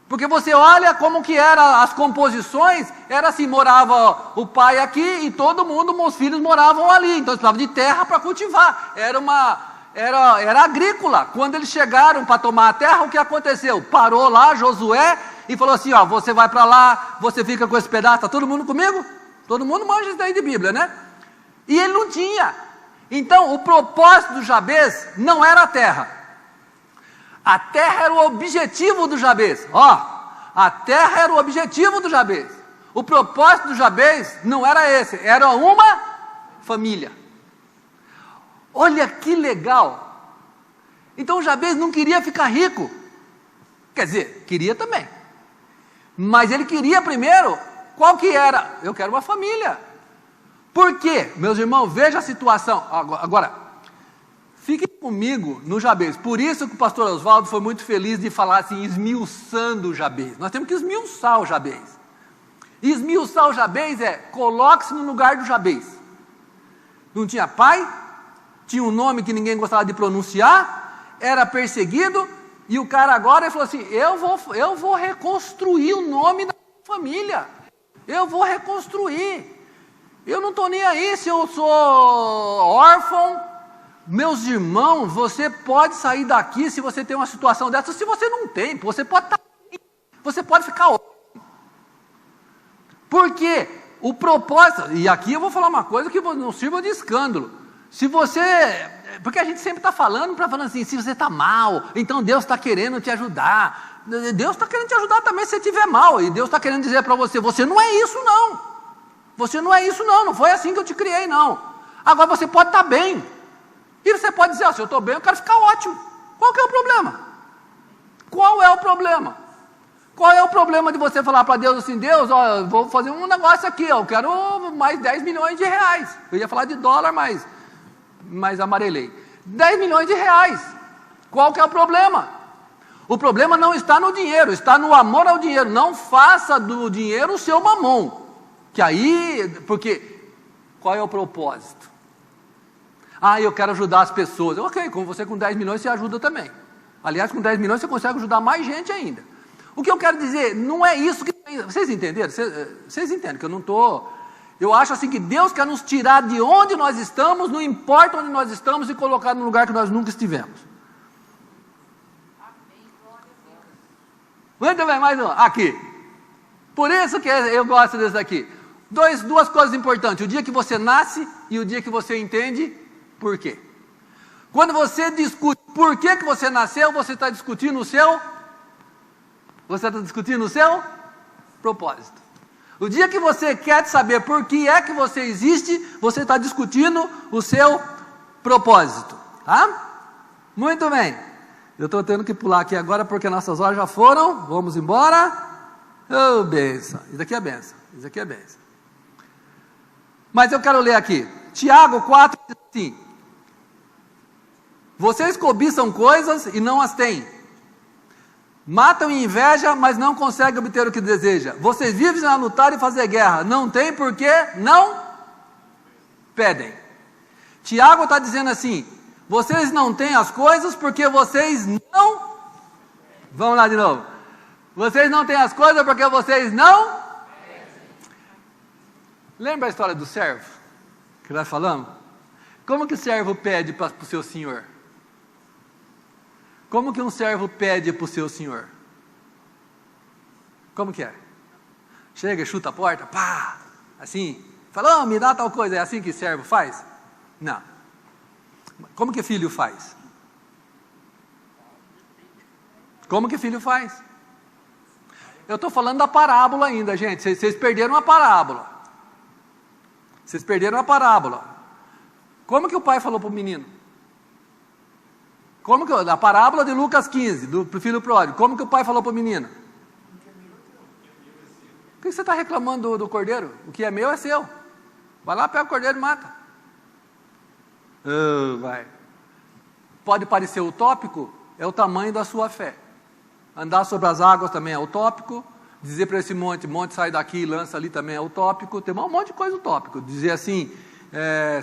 Porque você olha como que eram as composições, era assim, morava o pai aqui e todo mundo, os filhos moravam ali, então eles precisavam de terra para cultivar, era agrícola. Quando eles chegaram para tomar a terra, o que aconteceu? Parou lá Josué e falou assim, ó, você vai para lá, você fica com esse pedaço, está todo mundo comigo? Todo mundo manja isso daí de Bíblia, né? E ele não tinha. Então o propósito do Jabez não era a terra. A terra era o objetivo do Jabez. A terra era o objetivo do Jabez. O propósito do Jabez não era esse, era uma família. Olha que legal. Então o Jabez não queria ficar rico. Quer dizer, queria também. Mas ele queria primeiro, qual que era? Eu quero uma família. Por quê? Meus irmãos, veja a situação. Agora, fiquem comigo no Jabez. Por isso que o pastor Oswaldo foi muito feliz de falar assim, esmiuçando o Jabez. Nós temos que esmiuçar o Jabez. Esmiuçar o Jabez coloque-se no lugar do Jabez. Não tinha pai, tinha um nome que ninguém gostava de pronunciar, era perseguido, e o cara agora falou assim, eu vou reconstruir o nome da família. Eu vou reconstruir. Eu não estou nem aí se eu sou órfão. Meus irmãos, você pode sair daqui se você tem uma situação dessa. Se você não tem, você pode estar aqui, você pode ficar ótimo. Porque o propósito, e aqui eu vou falar uma coisa que não sirva de escândalo. Se você, porque a gente sempre está falando assim, se você está mal, então Deus está querendo te ajudar. Deus está querendo te ajudar também se você estiver mal. E Deus está querendo dizer para você, você não é isso não. Você não é isso não foi assim que eu te criei não. Agora você pode estar bem. E você pode dizer, se eu estou bem, eu quero ficar ótimo. Qual que é o problema? Qual é o problema? Qual é o problema de você falar para Deus assim, Deus, ó, eu vou fazer um negócio aqui, ó, eu quero mais 10 milhões de reais. Eu ia falar de dólar, mas amarelei. 10 milhões de reais. Qual que é o problema? O problema não está no dinheiro, está no amor ao dinheiro. Não faça do dinheiro o seu mamão. Que aí, porque, qual é o propósito? Eu quero ajudar as pessoas. Ok, com você com 10 milhões você ajuda também. Aliás, com 10 milhões você consegue ajudar mais gente ainda. O que eu quero dizer, não é isso que... Vocês entenderam? Vocês entendem que eu não estou... Eu acho assim que Deus quer nos tirar de onde nós estamos, não importa onde nós estamos, e colocar no lugar que nós nunca estivemos. Muito bem, mais um. Aqui. Por isso que eu gosto desse aqui. Duas coisas importantes. O dia que você nasce e o dia que você entende por quê. Quando você discute por que você nasceu, você está discutindo o seu propósito. O dia que você quer saber por que é que você existe, você está discutindo o seu propósito. Tá? Muito bem. Eu estou tendo que pular aqui agora porque nossas horas já foram. Vamos embora. Oh, benção. Isso aqui é benção. Isso aqui é benção. Mas eu quero ler aqui. Tiago 4 diz assim: vocês cobiçam coisas e não as têm. Matam em inveja, mas não conseguem obter o que deseja. Vocês vivem a lutar e fazer guerra. Não tem porque não pedem. Tiago está dizendo assim: vocês não têm as coisas porque vocês não... Vamos lá de novo. Vocês não têm as coisas porque vocês não... Lembra a história do servo? Que nós falamos? Como que o servo pede para o seu senhor? Como que um servo pede para o seu senhor? Como que é? Chega, chuta a porta, pá, assim, fala, me dá tal coisa, é assim que servo faz? Não. Como que filho faz? Como que filho faz? Eu estou falando da parábola ainda, gente, vocês perderam a parábola. Vocês perderam a parábola. Como que o pai falou para o menino? Como que a parábola de Lucas 15, do filho pródigo, como que o pai falou para o menino? Por que você está reclamando do cordeiro? O que é meu é seu. Vai lá, pega o cordeiro e mata. Vai. Pode parecer utópico, é o tamanho da sua fé. Andar sobre as águas também é utópico. Dizer para esse monte sai daqui e lança ali também é utópico. Tem um monte de coisa utópico. Dizer assim,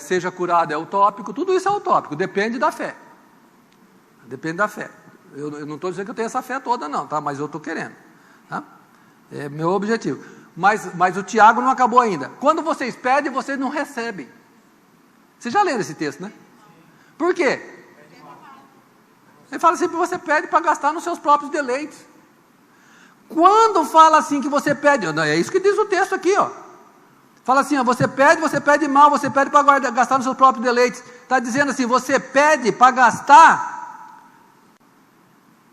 seja curado é utópico. Tudo isso é utópico, depende da fé. Depende da fé. Eu não estou dizendo que eu tenho essa fé toda não, tá? Mas eu estou querendo. Tá? É meu objetivo. Mas o Tiago não acabou ainda. Quando vocês pedem, vocês não recebem. Vocês já leram esse texto, né? Por quê? Ele fala assim, você pede para gastar nos seus próprios deleites. Quando fala assim que você pede, é isso que diz o texto aqui, ó. Fala assim, ó, você pede mal, você pede para gastar nos seus próprios deleites. Está dizendo assim, você pede para gastar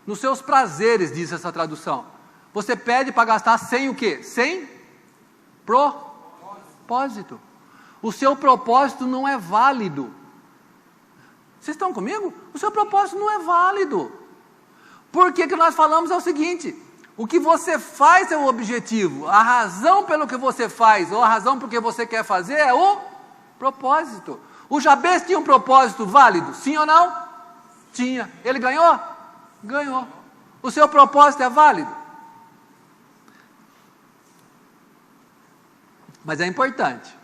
nos seus prazeres, diz essa tradução. Você pede para gastar sem o quê? Sem propósito. O seu propósito não é válido. Vocês estão comigo? O seu propósito não é válido. Porque que nós falamos é o seguinte, o que você faz é o objetivo, a razão pelo que você faz, ou a razão por que você quer fazer é o propósito. O Jabez tinha um propósito válido, sim ou não? Tinha. Ele ganhou? Ganhou. O seu propósito é válido? Mas é importante.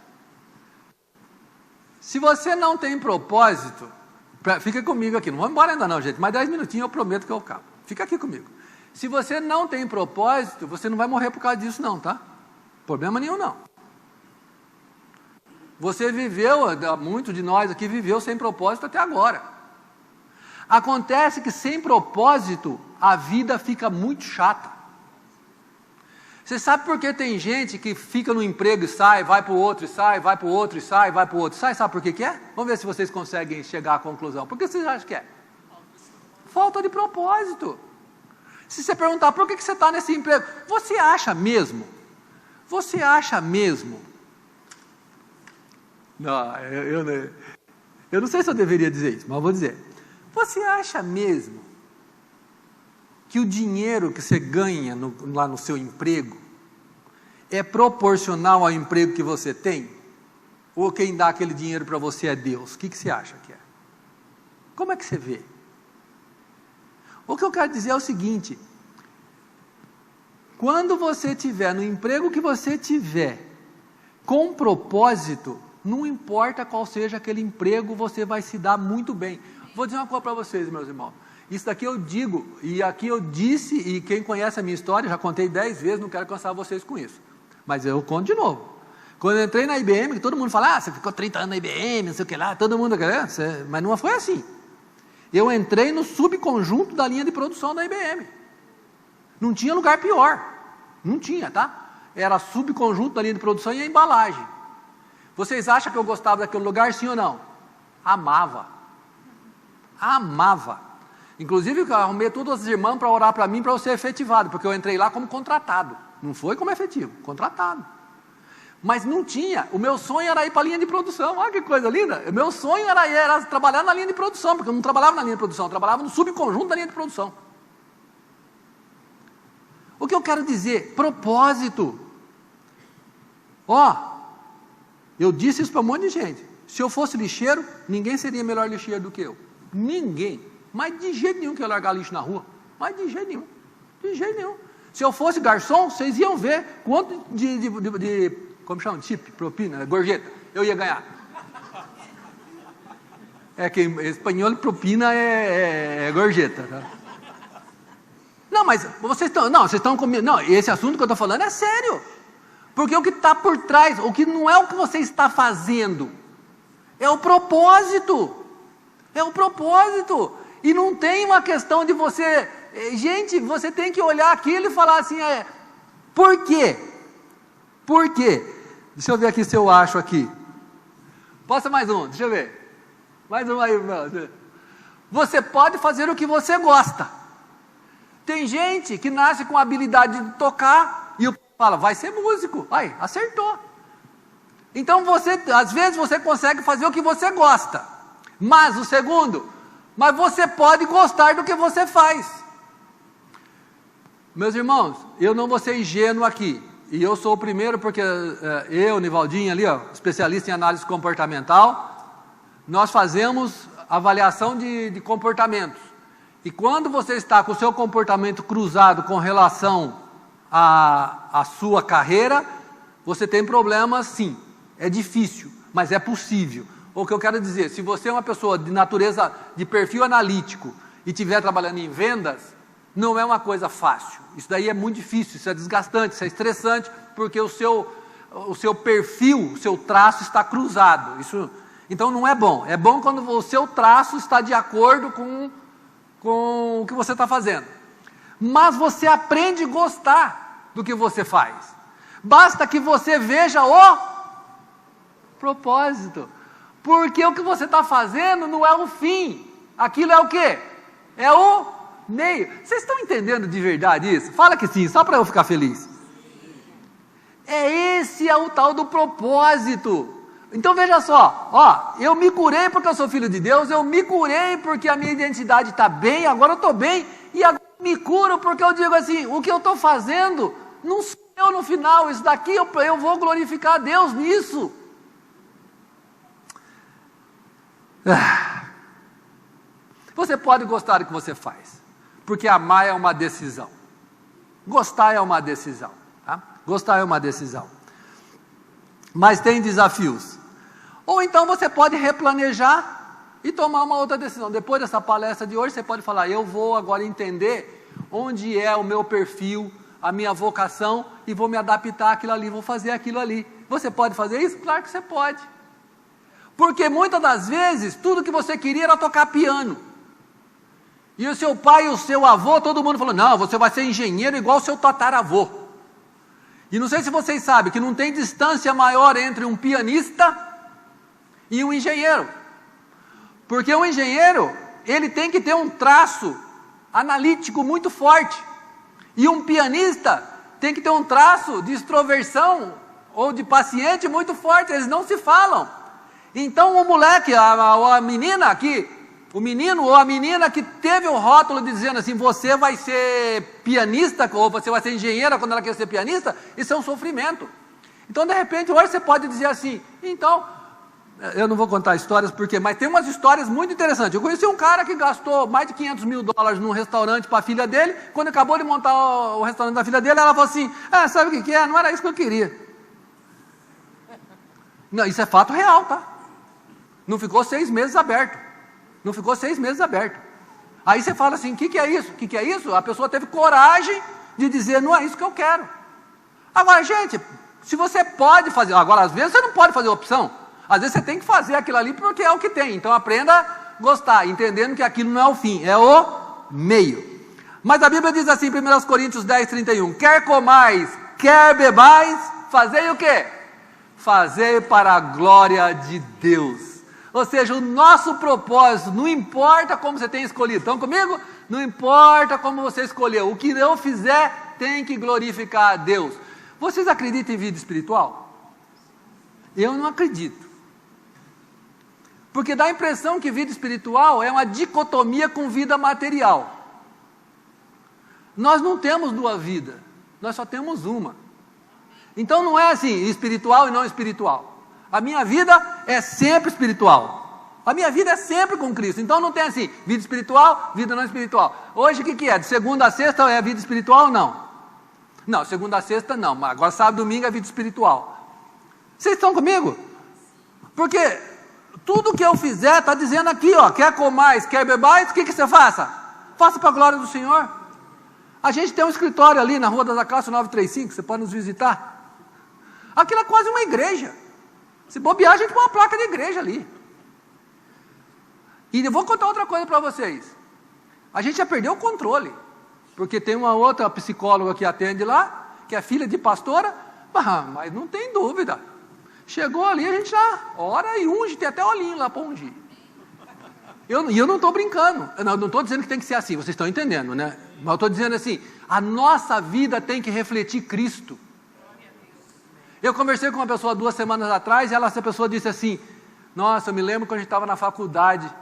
Se você não tem propósito, fica comigo aqui, não vamos embora ainda não, gente, mais 10 minutinhos eu prometo que eu acabo. Fica aqui comigo. Se você não tem propósito, você não vai morrer por causa disso não, tá? Problema nenhum não. Você viveu, muito de nós aqui viveu sem propósito até agora. Acontece que sem propósito, a vida fica muito chata. Você sabe por que tem gente que fica no emprego e sai, vai para o outro e sai, vai para o outro e sai, vai para o outro e sai? Sabe por que é? Vamos ver se vocês conseguem chegar à conclusão. Por que vocês acham que é? Falta de propósito. Se você perguntar, por que você está nesse emprego? Você acha mesmo? Você acha mesmo? Não, eu não sei se eu deveria dizer isso, mas eu vou dizer. Você acha mesmo que o dinheiro que você ganha lá no seu emprego é proporcional ao emprego que você tem? Ou quem dá aquele dinheiro para você é Deus? O que você acha que é? Como é que você vê? O que eu quero dizer é o seguinte, quando você estiver no emprego que você tiver, com propósito, não importa qual seja aquele emprego, você vai se dar muito bem. Vou dizer uma coisa para vocês, meus irmãos, isso daqui eu digo, e aqui eu disse, e quem conhece a minha história, já contei 10 vezes, não quero cansar vocês com isso, mas eu conto de novo. Quando eu entrei na IBM, todo mundo fala, você ficou 30 anos na IBM, não sei o que lá, todo mundo, mas não foi assim. Eu entrei no subconjunto da linha de produção da IBM. Não tinha lugar pior. Não tinha, tá? Era subconjunto da linha de produção e a embalagem. Vocês acham que eu gostava daquele lugar, sim ou não? Amava. Amava. Inclusive, eu arrumei todas as irmãs para orar para mim, para eu ser efetivado, porque eu entrei lá como contratado. Não foi como efetivo, contratado. Mas não tinha, o meu sonho era ir para a linha de produção, olha que coisa linda, o meu sonho era trabalhar na linha de produção, porque eu não trabalhava na linha de produção, eu trabalhava no subconjunto da linha de produção. O que eu quero dizer? Propósito. Eu disse isso para um monte de gente, se eu fosse lixeiro, ninguém seria melhor lixeiro do que eu, ninguém, mas de jeito nenhum que eu ia largar lixo na rua, mas de jeito nenhum, se eu fosse garçom, vocês iam ver quanto de como chama? Tip, propina, gorjeta, eu ia ganhar. É que em espanhol propina é gorjeta, tá? Não, mas vocês estão comigo, não, esse assunto que eu estou falando é sério, porque o que está por trás, o que não é o que você está fazendo, é o propósito, e não tem uma questão de você, gente, você tem que olhar aquilo e falar assim, por quê? Por quê? Deixa eu ver aqui se eu acho aqui. Posta mais um, deixa eu ver. Mais um aí, meu. Você pode fazer o que você gosta. Tem gente que nasce com a habilidade de tocar e fala, vai ser músico. Aí, acertou. Então às vezes você consegue fazer o que você gosta. Mas o segundo, mas você pode gostar do que você faz. Meus irmãos, eu não vou ser ingênuo aqui. E eu sou o primeiro porque eu, Nivaldinho ali, ó, especialista em análise comportamental, nós fazemos avaliação de comportamentos. E quando você está com o seu comportamento cruzado com relação à sua carreira, você tem problemas, sim. É difícil, mas é possível. O que eu quero dizer, se você é uma pessoa de natureza, de perfil analítico e estiver trabalhando em vendas, não é uma coisa fácil. Isso daí é muito difícil, isso é desgastante, isso é estressante, porque o seu perfil, o seu traço está cruzado. Então não é bom. É bom quando o seu traço está de acordo com o que você está fazendo. Mas você aprende a gostar do que você faz. Basta que você veja o propósito. Porque o que você está fazendo não é o fim. Aquilo é o quê? É o meio. Vocês estão entendendo de verdade isso? Fala que sim, só para eu ficar feliz. Esse é o tal do propósito. Então veja só, ó, eu me curei porque eu sou filho de Deus, eu me curei porque a minha identidade está bem, agora eu estou bem, e agora eu me curo porque eu digo assim, o que eu estou fazendo não sou eu no final, isso daqui eu vou glorificar a Deus nisso. Você pode gostar do que você faz, porque amar é uma decisão. Gostar é uma decisão, tá? Gostar é uma decisão. Mas tem desafios. Ou então você pode replanejar e tomar uma outra decisão. Depois dessa palestra de hoje, você pode falar, eu vou agora entender onde é o meu perfil, a minha vocação, e vou me adaptar àquilo ali, vou fazer aquilo ali. Você pode fazer isso? Claro que você pode. Porque muitas das vezes, tudo que você queria era tocar piano. E o seu pai e o seu avô, todo mundo falou, não, você vai ser engenheiro igual o seu tataravô. E não sei se vocês sabem que não tem distância maior entre um pianista e um engenheiro. Porque um engenheiro, ele tem que ter um traço analítico muito forte. E um pianista tem que ter um traço de extroversão ou de paciente muito forte, eles não se falam. Então o moleque, a menina aqui, o menino ou a menina que teve o rótulo dizendo assim, você vai ser pianista, ou você vai ser engenheira quando ela quer ser pianista, isso é um sofrimento. Então de repente hoje você pode dizer assim, então, eu não vou contar histórias porque, mas tem umas histórias muito interessantes. Eu conheci um cara que gastou mais de $500 mil num restaurante para a filha dele, quando acabou de montar o restaurante da filha dele, ela falou assim, sabe o que é? Não era isso que eu queria. Não, isso é fato real, tá? Não ficou 6 meses aberto. Não ficou 6 meses aberto. Aí você fala assim, o que é isso? O que é isso? A pessoa teve coragem de dizer, não é isso que eu quero. Agora, gente, se você pode fazer, agora às vezes você não pode fazer opção. Às vezes você tem que fazer aquilo ali porque é o que tem. Então aprenda a gostar, entendendo que aquilo não é o fim, é o meio. Mas a Bíblia diz assim, 1 Coríntios 10, 31, quer comais, quer bebais, fazei o quê? Fazei para a glória de Deus. Ou seja, o nosso propósito, não importa como você tem escolhido, estão comigo? Não importa como você escolheu, o que eu fizer tem que glorificar a Deus. Vocês acreditam em vida espiritual? Eu não acredito. Porque dá a impressão que vida espiritual é uma dicotomia com vida material. Nós não temos 2 vidas, nós só temos uma. Então não é assim, espiritual e não espiritual. A minha vida é sempre espiritual. A minha vida é sempre com Cristo. Então não tem assim, vida espiritual, vida não espiritual. Hoje o que é? De segunda a sexta é vida espiritual ou não? Não, segunda a sexta não, mas agora sábado e domingo é vida espiritual. Vocês estão comigo? Porque tudo que eu fizer está dizendo aqui, ó, quer comais, quer bebais, o que você faça? Faça para a glória do Senhor. A gente tem um escritório ali na Rua das Acácias 935, você pode nos visitar. Aquilo é quase uma igreja. Se bobear, a gente põe uma placa de igreja ali. E eu vou contar outra coisa para vocês. A gente já perdeu o controle. Porque tem uma outra psicóloga que atende lá, que é filha de pastora, mas não tem dúvida. Chegou ali, a gente já ora e unge, tem até olhinho lá para ungir. E eu não estou brincando. Eu não estou dizendo que tem que ser assim, vocês estão entendendo, né? Mas eu estou dizendo assim, a nossa vida tem que refletir Cristo. Eu conversei com uma pessoa 2 semanas atrás, e essa pessoa disse assim, nossa, eu me lembro quando a gente estava na faculdade,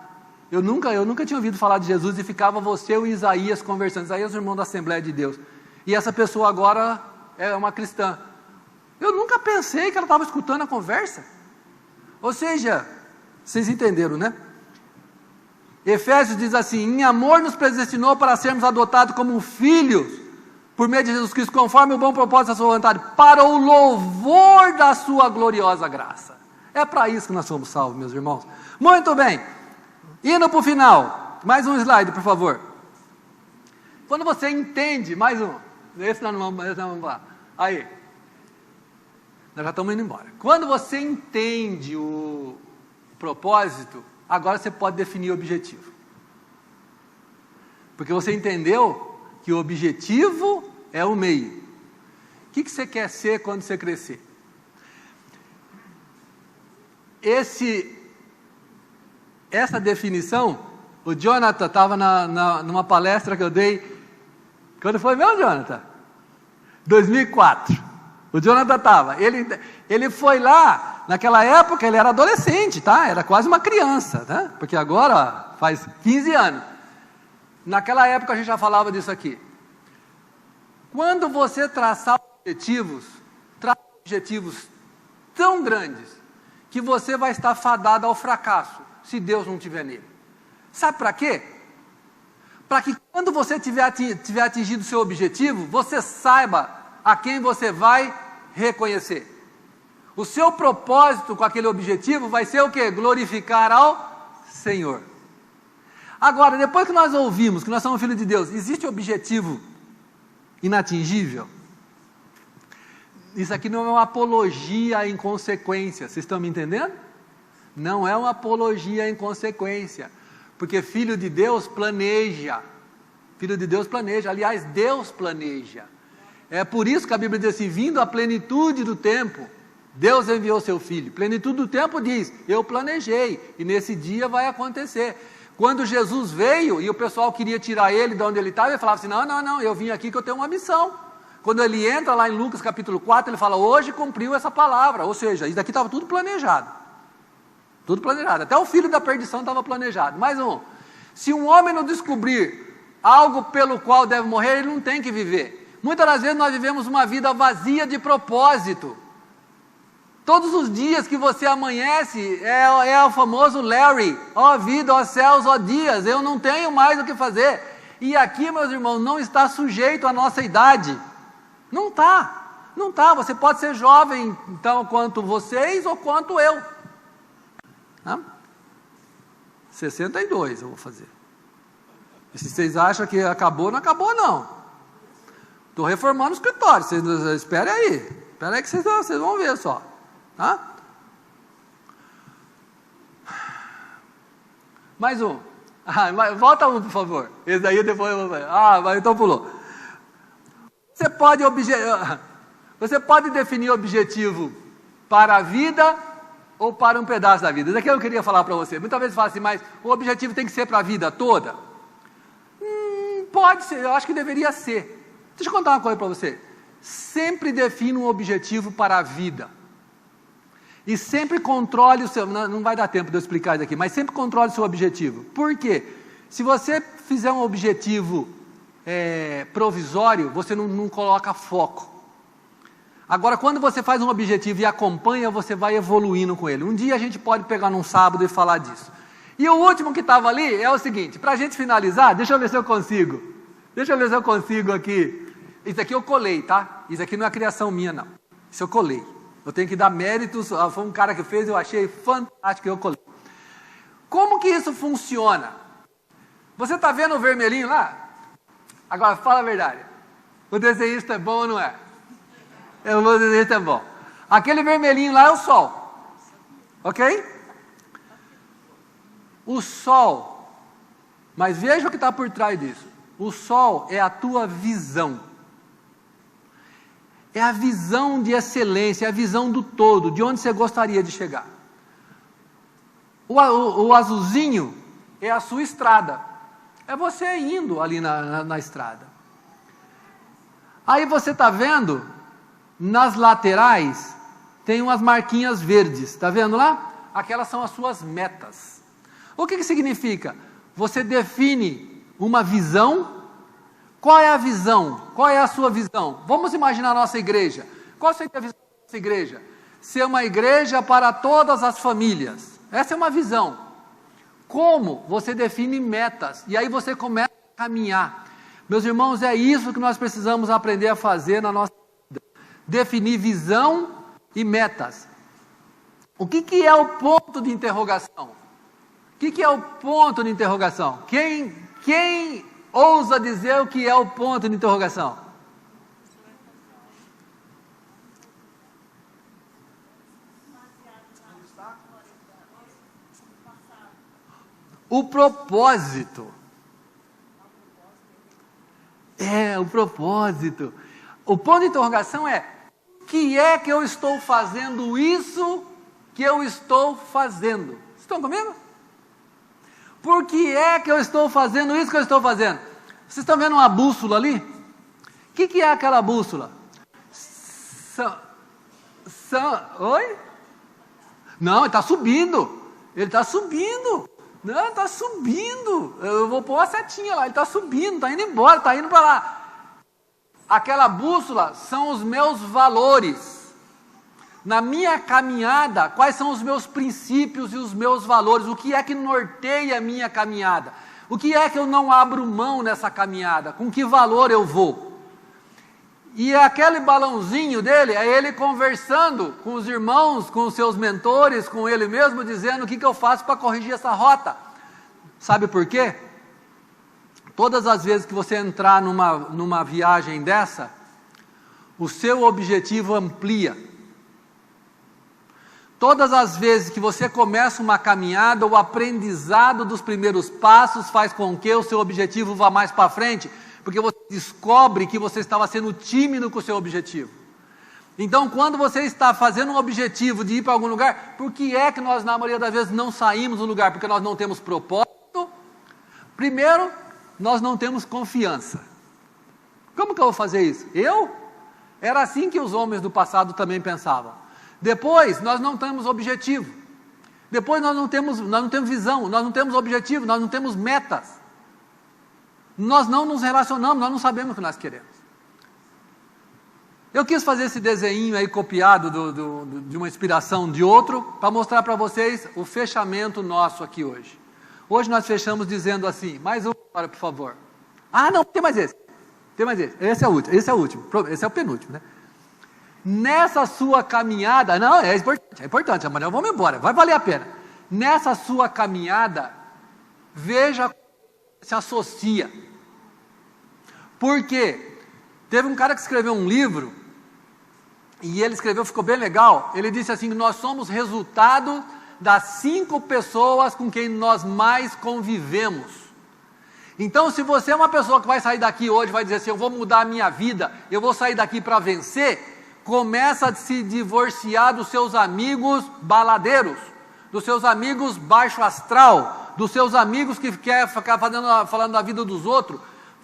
eu nunca tinha ouvido falar de Jesus, e ficava você e o Isaías conversando, Isaías é o irmão da Assembleia de Deus, e essa pessoa agora é uma cristã. Eu nunca pensei que ela estava escutando a conversa. Ou seja, vocês entenderam, né? Efésios diz assim, em amor nos predestinou para sermos adotados como filhos, por meio de Jesus Cristo, conforme o bom propósito da sua vontade, para o louvor da sua gloriosa graça. É para isso que nós somos salvos, meus irmãos. Muito bem, indo para o final, mais um slide, por favor. Quando você entende, mais um, esse nós não vamos lá, aí, nós já estamos indo embora. Quando você entende o propósito, agora você pode definir o objetivo. Porque você entendeu que o objetivo é o meio. O que você quer ser quando você crescer? Essa definição, o Jonathan estava numa palestra que eu dei, quando foi meu, Jonathan? 2004. O Jonathan estava, ele foi lá, naquela época ele era adolescente, tá? Era quase uma criança, né? Porque agora faz 15 anos. Naquela época a gente já falava disso aqui. Quando você traçar objetivos, traça objetivos tão grandes, que você vai estar fadado ao fracasso, se Deus não estiver nele. Sabe para quê? Para que quando você tiver atingido o seu objetivo, você saiba a quem você vai reconhecer. O seu propósito com aquele objetivo vai ser o quê? Glorificar ao Senhor. Agora, depois que nós ouvimos que nós somos filhos de Deus, existe objetivo inatingível? Isso aqui não é uma apologia à inconsequência, vocês estão me entendendo? Não é uma apologia à inconsequência, porque filho de Deus planeja, aliás, Deus planeja. É por isso que a Bíblia diz assim, vindo a plenitude do tempo, Deus enviou seu Filho. Plenitude do tempo diz, eu planejei, e nesse dia vai acontecer. Quando Jesus veio, e o pessoal queria tirar ele de onde ele estava, ele falava assim, não, eu vim aqui que eu tenho uma missão. Quando ele entra lá em Lucas capítulo 4, ele fala, hoje cumpriu essa palavra, ou seja, isso daqui estava tudo planejado. Tudo planejado, até o filho da perdição estava planejado. Mais um, se um homem não descobrir algo pelo qual deve morrer, ele não tem que viver. Muitas das vezes nós vivemos uma vida vazia de propósito. Todos os dias que você amanhece, é o famoso Larry, ó vida, ó céus, ó dias, eu não tenho mais o que fazer. E aqui, meus irmãos, não está sujeito à nossa idade. Não está, você pode ser jovem, então, quanto vocês ou quanto eu. 62 eu vou fazer. E se vocês acham que acabou, não acabou não. Estou reformando o escritório, vocês esperem aí que vocês vão ver só. Tá? Mais um. Volta um, por favor. Esse daí depois eu vou fazer. Então pulou. Você pode definir objetivo para a vida ou para um pedaço da vida. Isso aqui eu queria falar para você. Muitas vezes fala assim, mas o objetivo tem que ser para a vida toda? Pode ser, eu acho que deveria ser. Deixa eu contar uma coisa para você. Sempre defina um objetivo para a vida. E sempre controle o seu... Não vai dar tempo de eu explicar isso aqui, mas sempre controle o seu objetivo. Por quê? Se você fizer um objetivo provisório, você não coloca foco. Agora, quando você faz um objetivo e acompanha, você vai evoluindo com ele. Um dia a gente pode pegar num sábado e falar disso. E o último que estava ali é o seguinte, para a gente finalizar, deixa eu ver se eu consigo aqui. Isso aqui eu colei, tá? Isso aqui não é criação minha, não. Isso eu colei. Eu tenho que dar méritos, foi um cara que fez, eu achei fantástico, eu colei. Como que isso funciona? Você está vendo o vermelhinho lá? Agora, fala a verdade. O desenhista é bom ou não é? O desenhista é bom. Aquele vermelhinho lá é o sol. Ok? O sol, mas veja o que está por trás disso. O sol é a tua visão. É a visão de excelência, é a visão do todo, de onde você gostaria de chegar. O azulzinho é a sua estrada. É você indo ali na estrada. Aí você está vendo, nas laterais, tem umas marquinhas verdes, está vendo lá? Aquelas são as suas metas. O que significa? Você define uma visão. Qual é a visão? Qual é a sua visão? Vamos imaginar a nossa igreja. Qual seria a visão da nossa igreja? Ser uma igreja para todas as famílias. Essa é uma visão. Como? Você define metas. E aí você começa a caminhar. Meus irmãos, é isso que nós precisamos aprender a fazer na nossa vida. Definir visão e metas. O que é o ponto de interrogação? O que é o ponto de interrogação? Quem ousa dizer o que é o ponto de interrogação? O propósito. O propósito. O ponto de interrogação é: que é que eu estou fazendo isso que eu estou fazendo? Estão comigo? Por que é que eu estou fazendo isso que eu estou fazendo? Vocês estão vendo uma bússola ali? O que é aquela bússola? Oi? Não, ele está subindo. Ele está subindo. Não, ele está subindo. Eu vou pôr uma setinha lá. Ele está subindo, está indo embora, está indo para lá. Aquela bússola são os meus valores. Na minha caminhada, quais são os meus princípios e os meus valores? O que é que norteia a minha caminhada? O que é que eu não abro mão nessa caminhada? Com que valor eu vou? E aquele balãozinho dele, é ele conversando com os irmãos, com os seus mentores, com ele mesmo, dizendo o que eu faço para corrigir essa rota. Sabe por quê? Todas as vezes que você entrar numa viagem dessa, o seu objetivo amplia. Todas as vezes que você começa uma caminhada, o aprendizado dos primeiros passos faz com que o seu objetivo vá mais para frente, porque você descobre que você estava sendo tímido com o seu objetivo. Então, quando você está fazendo um objetivo de ir para algum lugar, por que é que nós, na maioria das vezes, não saímos do lugar? Porque nós não temos propósito. Primeiro, nós não temos confiança. Como que eu vou fazer isso? Era assim que os homens do passado também pensavam. Depois, nós não temos objetivo. Depois, nós não temos visão, nós não temos objetivo, nós não temos metas. Nós não nos relacionamos, nós não sabemos o que nós queremos. Eu quis fazer esse desenho aí copiado de uma inspiração de outro, para mostrar para vocês o fechamento nosso aqui hoje. Hoje nós fechamos dizendo assim, mais um agora, por favor. Ah, não, tem mais esse. Tem mais esse. Esse é o último, esse é o penúltimo, né? Nessa sua caminhada, não, é importante, amanhã vamos embora, vai valer a pena. Nessa sua caminhada, veja como se associa. Porque teve um cara que escreveu um livro, e ele escreveu, ficou bem legal, ele disse assim, que nós somos resultado das 5 pessoas com quem nós mais convivemos. Então, se você é uma pessoa que vai sair daqui hoje, vai dizer assim, eu vou mudar a minha vida, eu vou sair daqui para vencer, começa a se divorciar dos seus amigos baladeiros, dos seus amigos baixo astral, dos seus amigos que querem ficar falando da vida dos outros.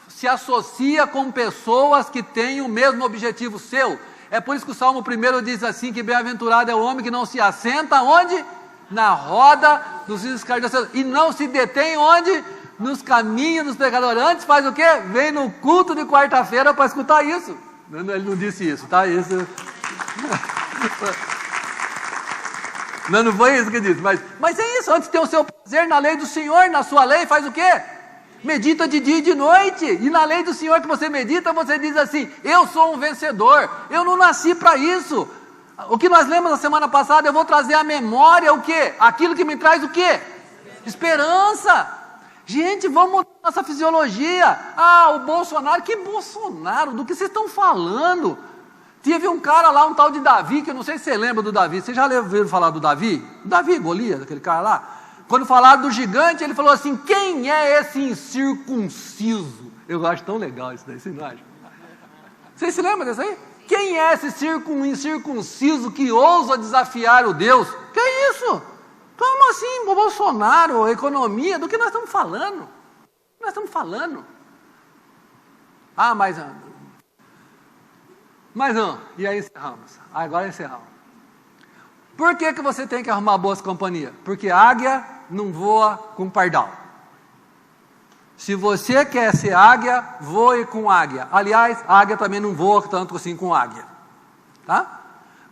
Se associa com pessoas que têm o mesmo objetivo seu. É por isso que o Salmo 1 diz assim, que bem-aventurado é o homem que não se assenta, onde? Na roda dos escarnecedores, e não se detém, onde? Nos caminhos dos pecadores. Antes faz o quê? Vem no culto de quarta-feira para escutar isso. Ele não disse isso, tá? Isso. Não foi isso que ele disse, mas é isso, antes de ter o seu prazer na lei do Senhor, na sua lei, faz o quê? Medita de dia e de noite, e na lei do Senhor que você medita, você diz assim, eu sou um vencedor, eu não nasci para isso. O que nós lemos na semana passada, eu vou trazer à memória o quê? Aquilo que me traz o quê? Esperança. Gente, vamos mudar nossa fisiologia. Ah, o Bolsonaro, que Bolsonaro? Do que vocês estão falando? Teve um cara lá, um tal de Davi, que eu não sei se você lembra do Davi. Vocês já ouviram falar do Davi? Davi, Golias, aquele cara lá. Quando falaram do gigante, ele falou assim, quem é esse incircunciso? Eu acho tão legal isso daí, você não acha? Vocês se lembram disso aí? Quem é esse incircunciso que ousa desafiar o Deus? Que é isso? Como assim, Bolsonaro, economia, do que nós estamos falando? Nós estamos falando. Ah, mais um. E aí encerramos. Agora encerramos. Por que você tem que arrumar boas companhias? Porque águia não voa com pardal. Se você quer ser águia, voe com águia. Aliás, águia também não voa tanto assim com águia. Tá?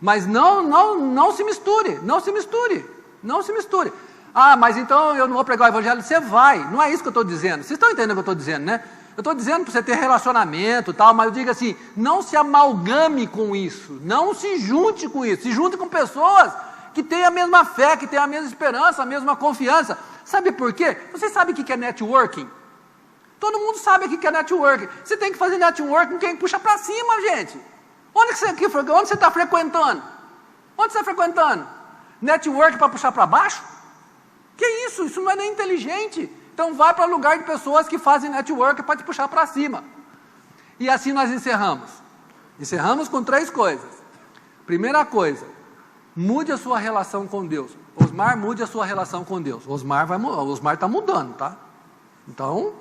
Mas não se misture, não se misture, não se misture. Ah, mas então eu não vou pregar o evangelho. Você vai, não é isso que eu estou dizendo. Vocês estão entendendo o que eu estou dizendo, né? Eu estou dizendo para você ter relacionamento e tal, mas eu digo assim, não se amalgame com isso, não se junte com isso, se junte com pessoas que têm a mesma fé, que têm a mesma esperança, a mesma confiança. Sabe por quê? Vocês sabem o que é networking? Todo mundo sabe o que é networking. Você tem que fazer networking com quem puxa para cima, gente. Onde você está frequentando? Onde você está frequentando? Network para puxar para baixo? Que isso? Isso não é nem inteligente. Então vai para lugar de pessoas que fazem network para te puxar para cima. E assim nós encerramos. Encerramos com 3 coisas. Primeira coisa, mude a sua relação com Deus. Osmar, mude a sua relação com Deus. Osmar está mudando, tá? Então,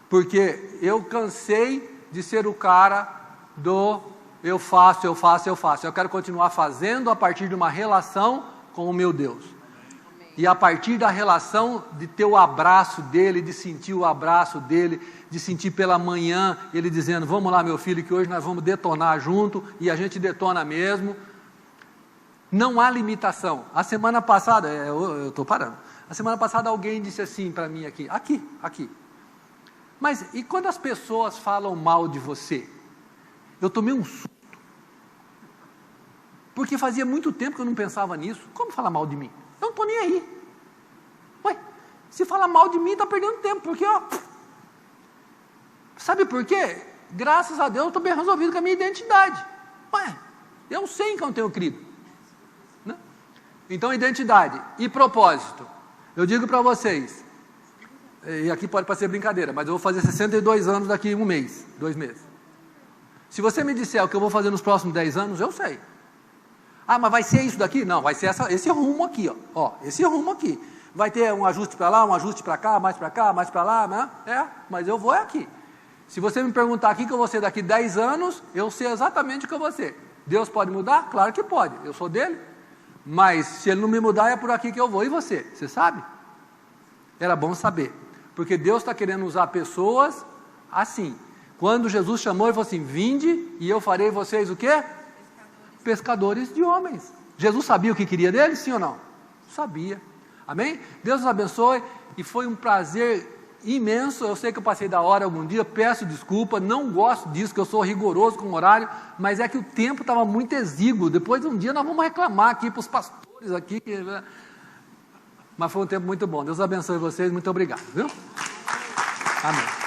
porque eu cansei de ser o cara do eu faço. Eu quero continuar fazendo a partir de uma relação com o meu Deus. E a partir da relação de ter o abraço dele, de sentir o abraço dele, de sentir pela manhã ele dizendo, vamos lá meu filho, que hoje nós vamos detonar junto, e a gente detona mesmo. Não há limitação. A semana passada, eu estou parando, a semana passada alguém disse assim para mim aqui. Mas e quando as pessoas falam mal de você? Eu tomei um susto. Porque fazia muito tempo que eu não pensava nisso. Como falar mal de mim? Eu não estou nem aí. Ué, se fala mal de mim, está perdendo tempo, porque, sabe por quê? Graças a Deus, eu estou bem resolvido com a minha identidade. Ué, eu sei em quem eu tenho crido. Né? Então, identidade e propósito. Eu digo para vocês, e aqui pode parecer brincadeira, mas eu vou fazer 62 anos daqui 1 mês, 2 meses. Se você me disser o que eu vou fazer nos próximos 10 anos, eu sei. Ah, mas vai ser isso daqui? Não, vai ser esse rumo aqui, ó, esse rumo aqui. Vai ter um ajuste para lá, um ajuste para cá, mais para lá, né? Mas eu vou aqui. Se você me perguntar aqui que eu vou ser daqui 10 anos, eu sei exatamente o que eu vou ser. Deus pode mudar? Claro que pode, eu sou dele. Mas se ele não me mudar, é por aqui que eu vou. E você? Você sabe? Era bom saber. Porque Deus está querendo usar pessoas assim. Quando Jesus chamou, ele falou assim, vinde e eu farei vocês o quê? Pescadores de homens. Jesus sabia o que queria deles, sim ou não? Sabia. Amém? Deus nos abençoe e foi um prazer imenso. Eu sei que eu passei da hora algum dia, peço desculpa, não gosto disso, que eu sou rigoroso com o horário, mas é que o tempo estava muito exíguo. Depois de um dia nós vamos reclamar aqui para os pastores aqui. Mas foi um tempo muito bom. Deus abençoe vocês, muito obrigado, viu? Amém.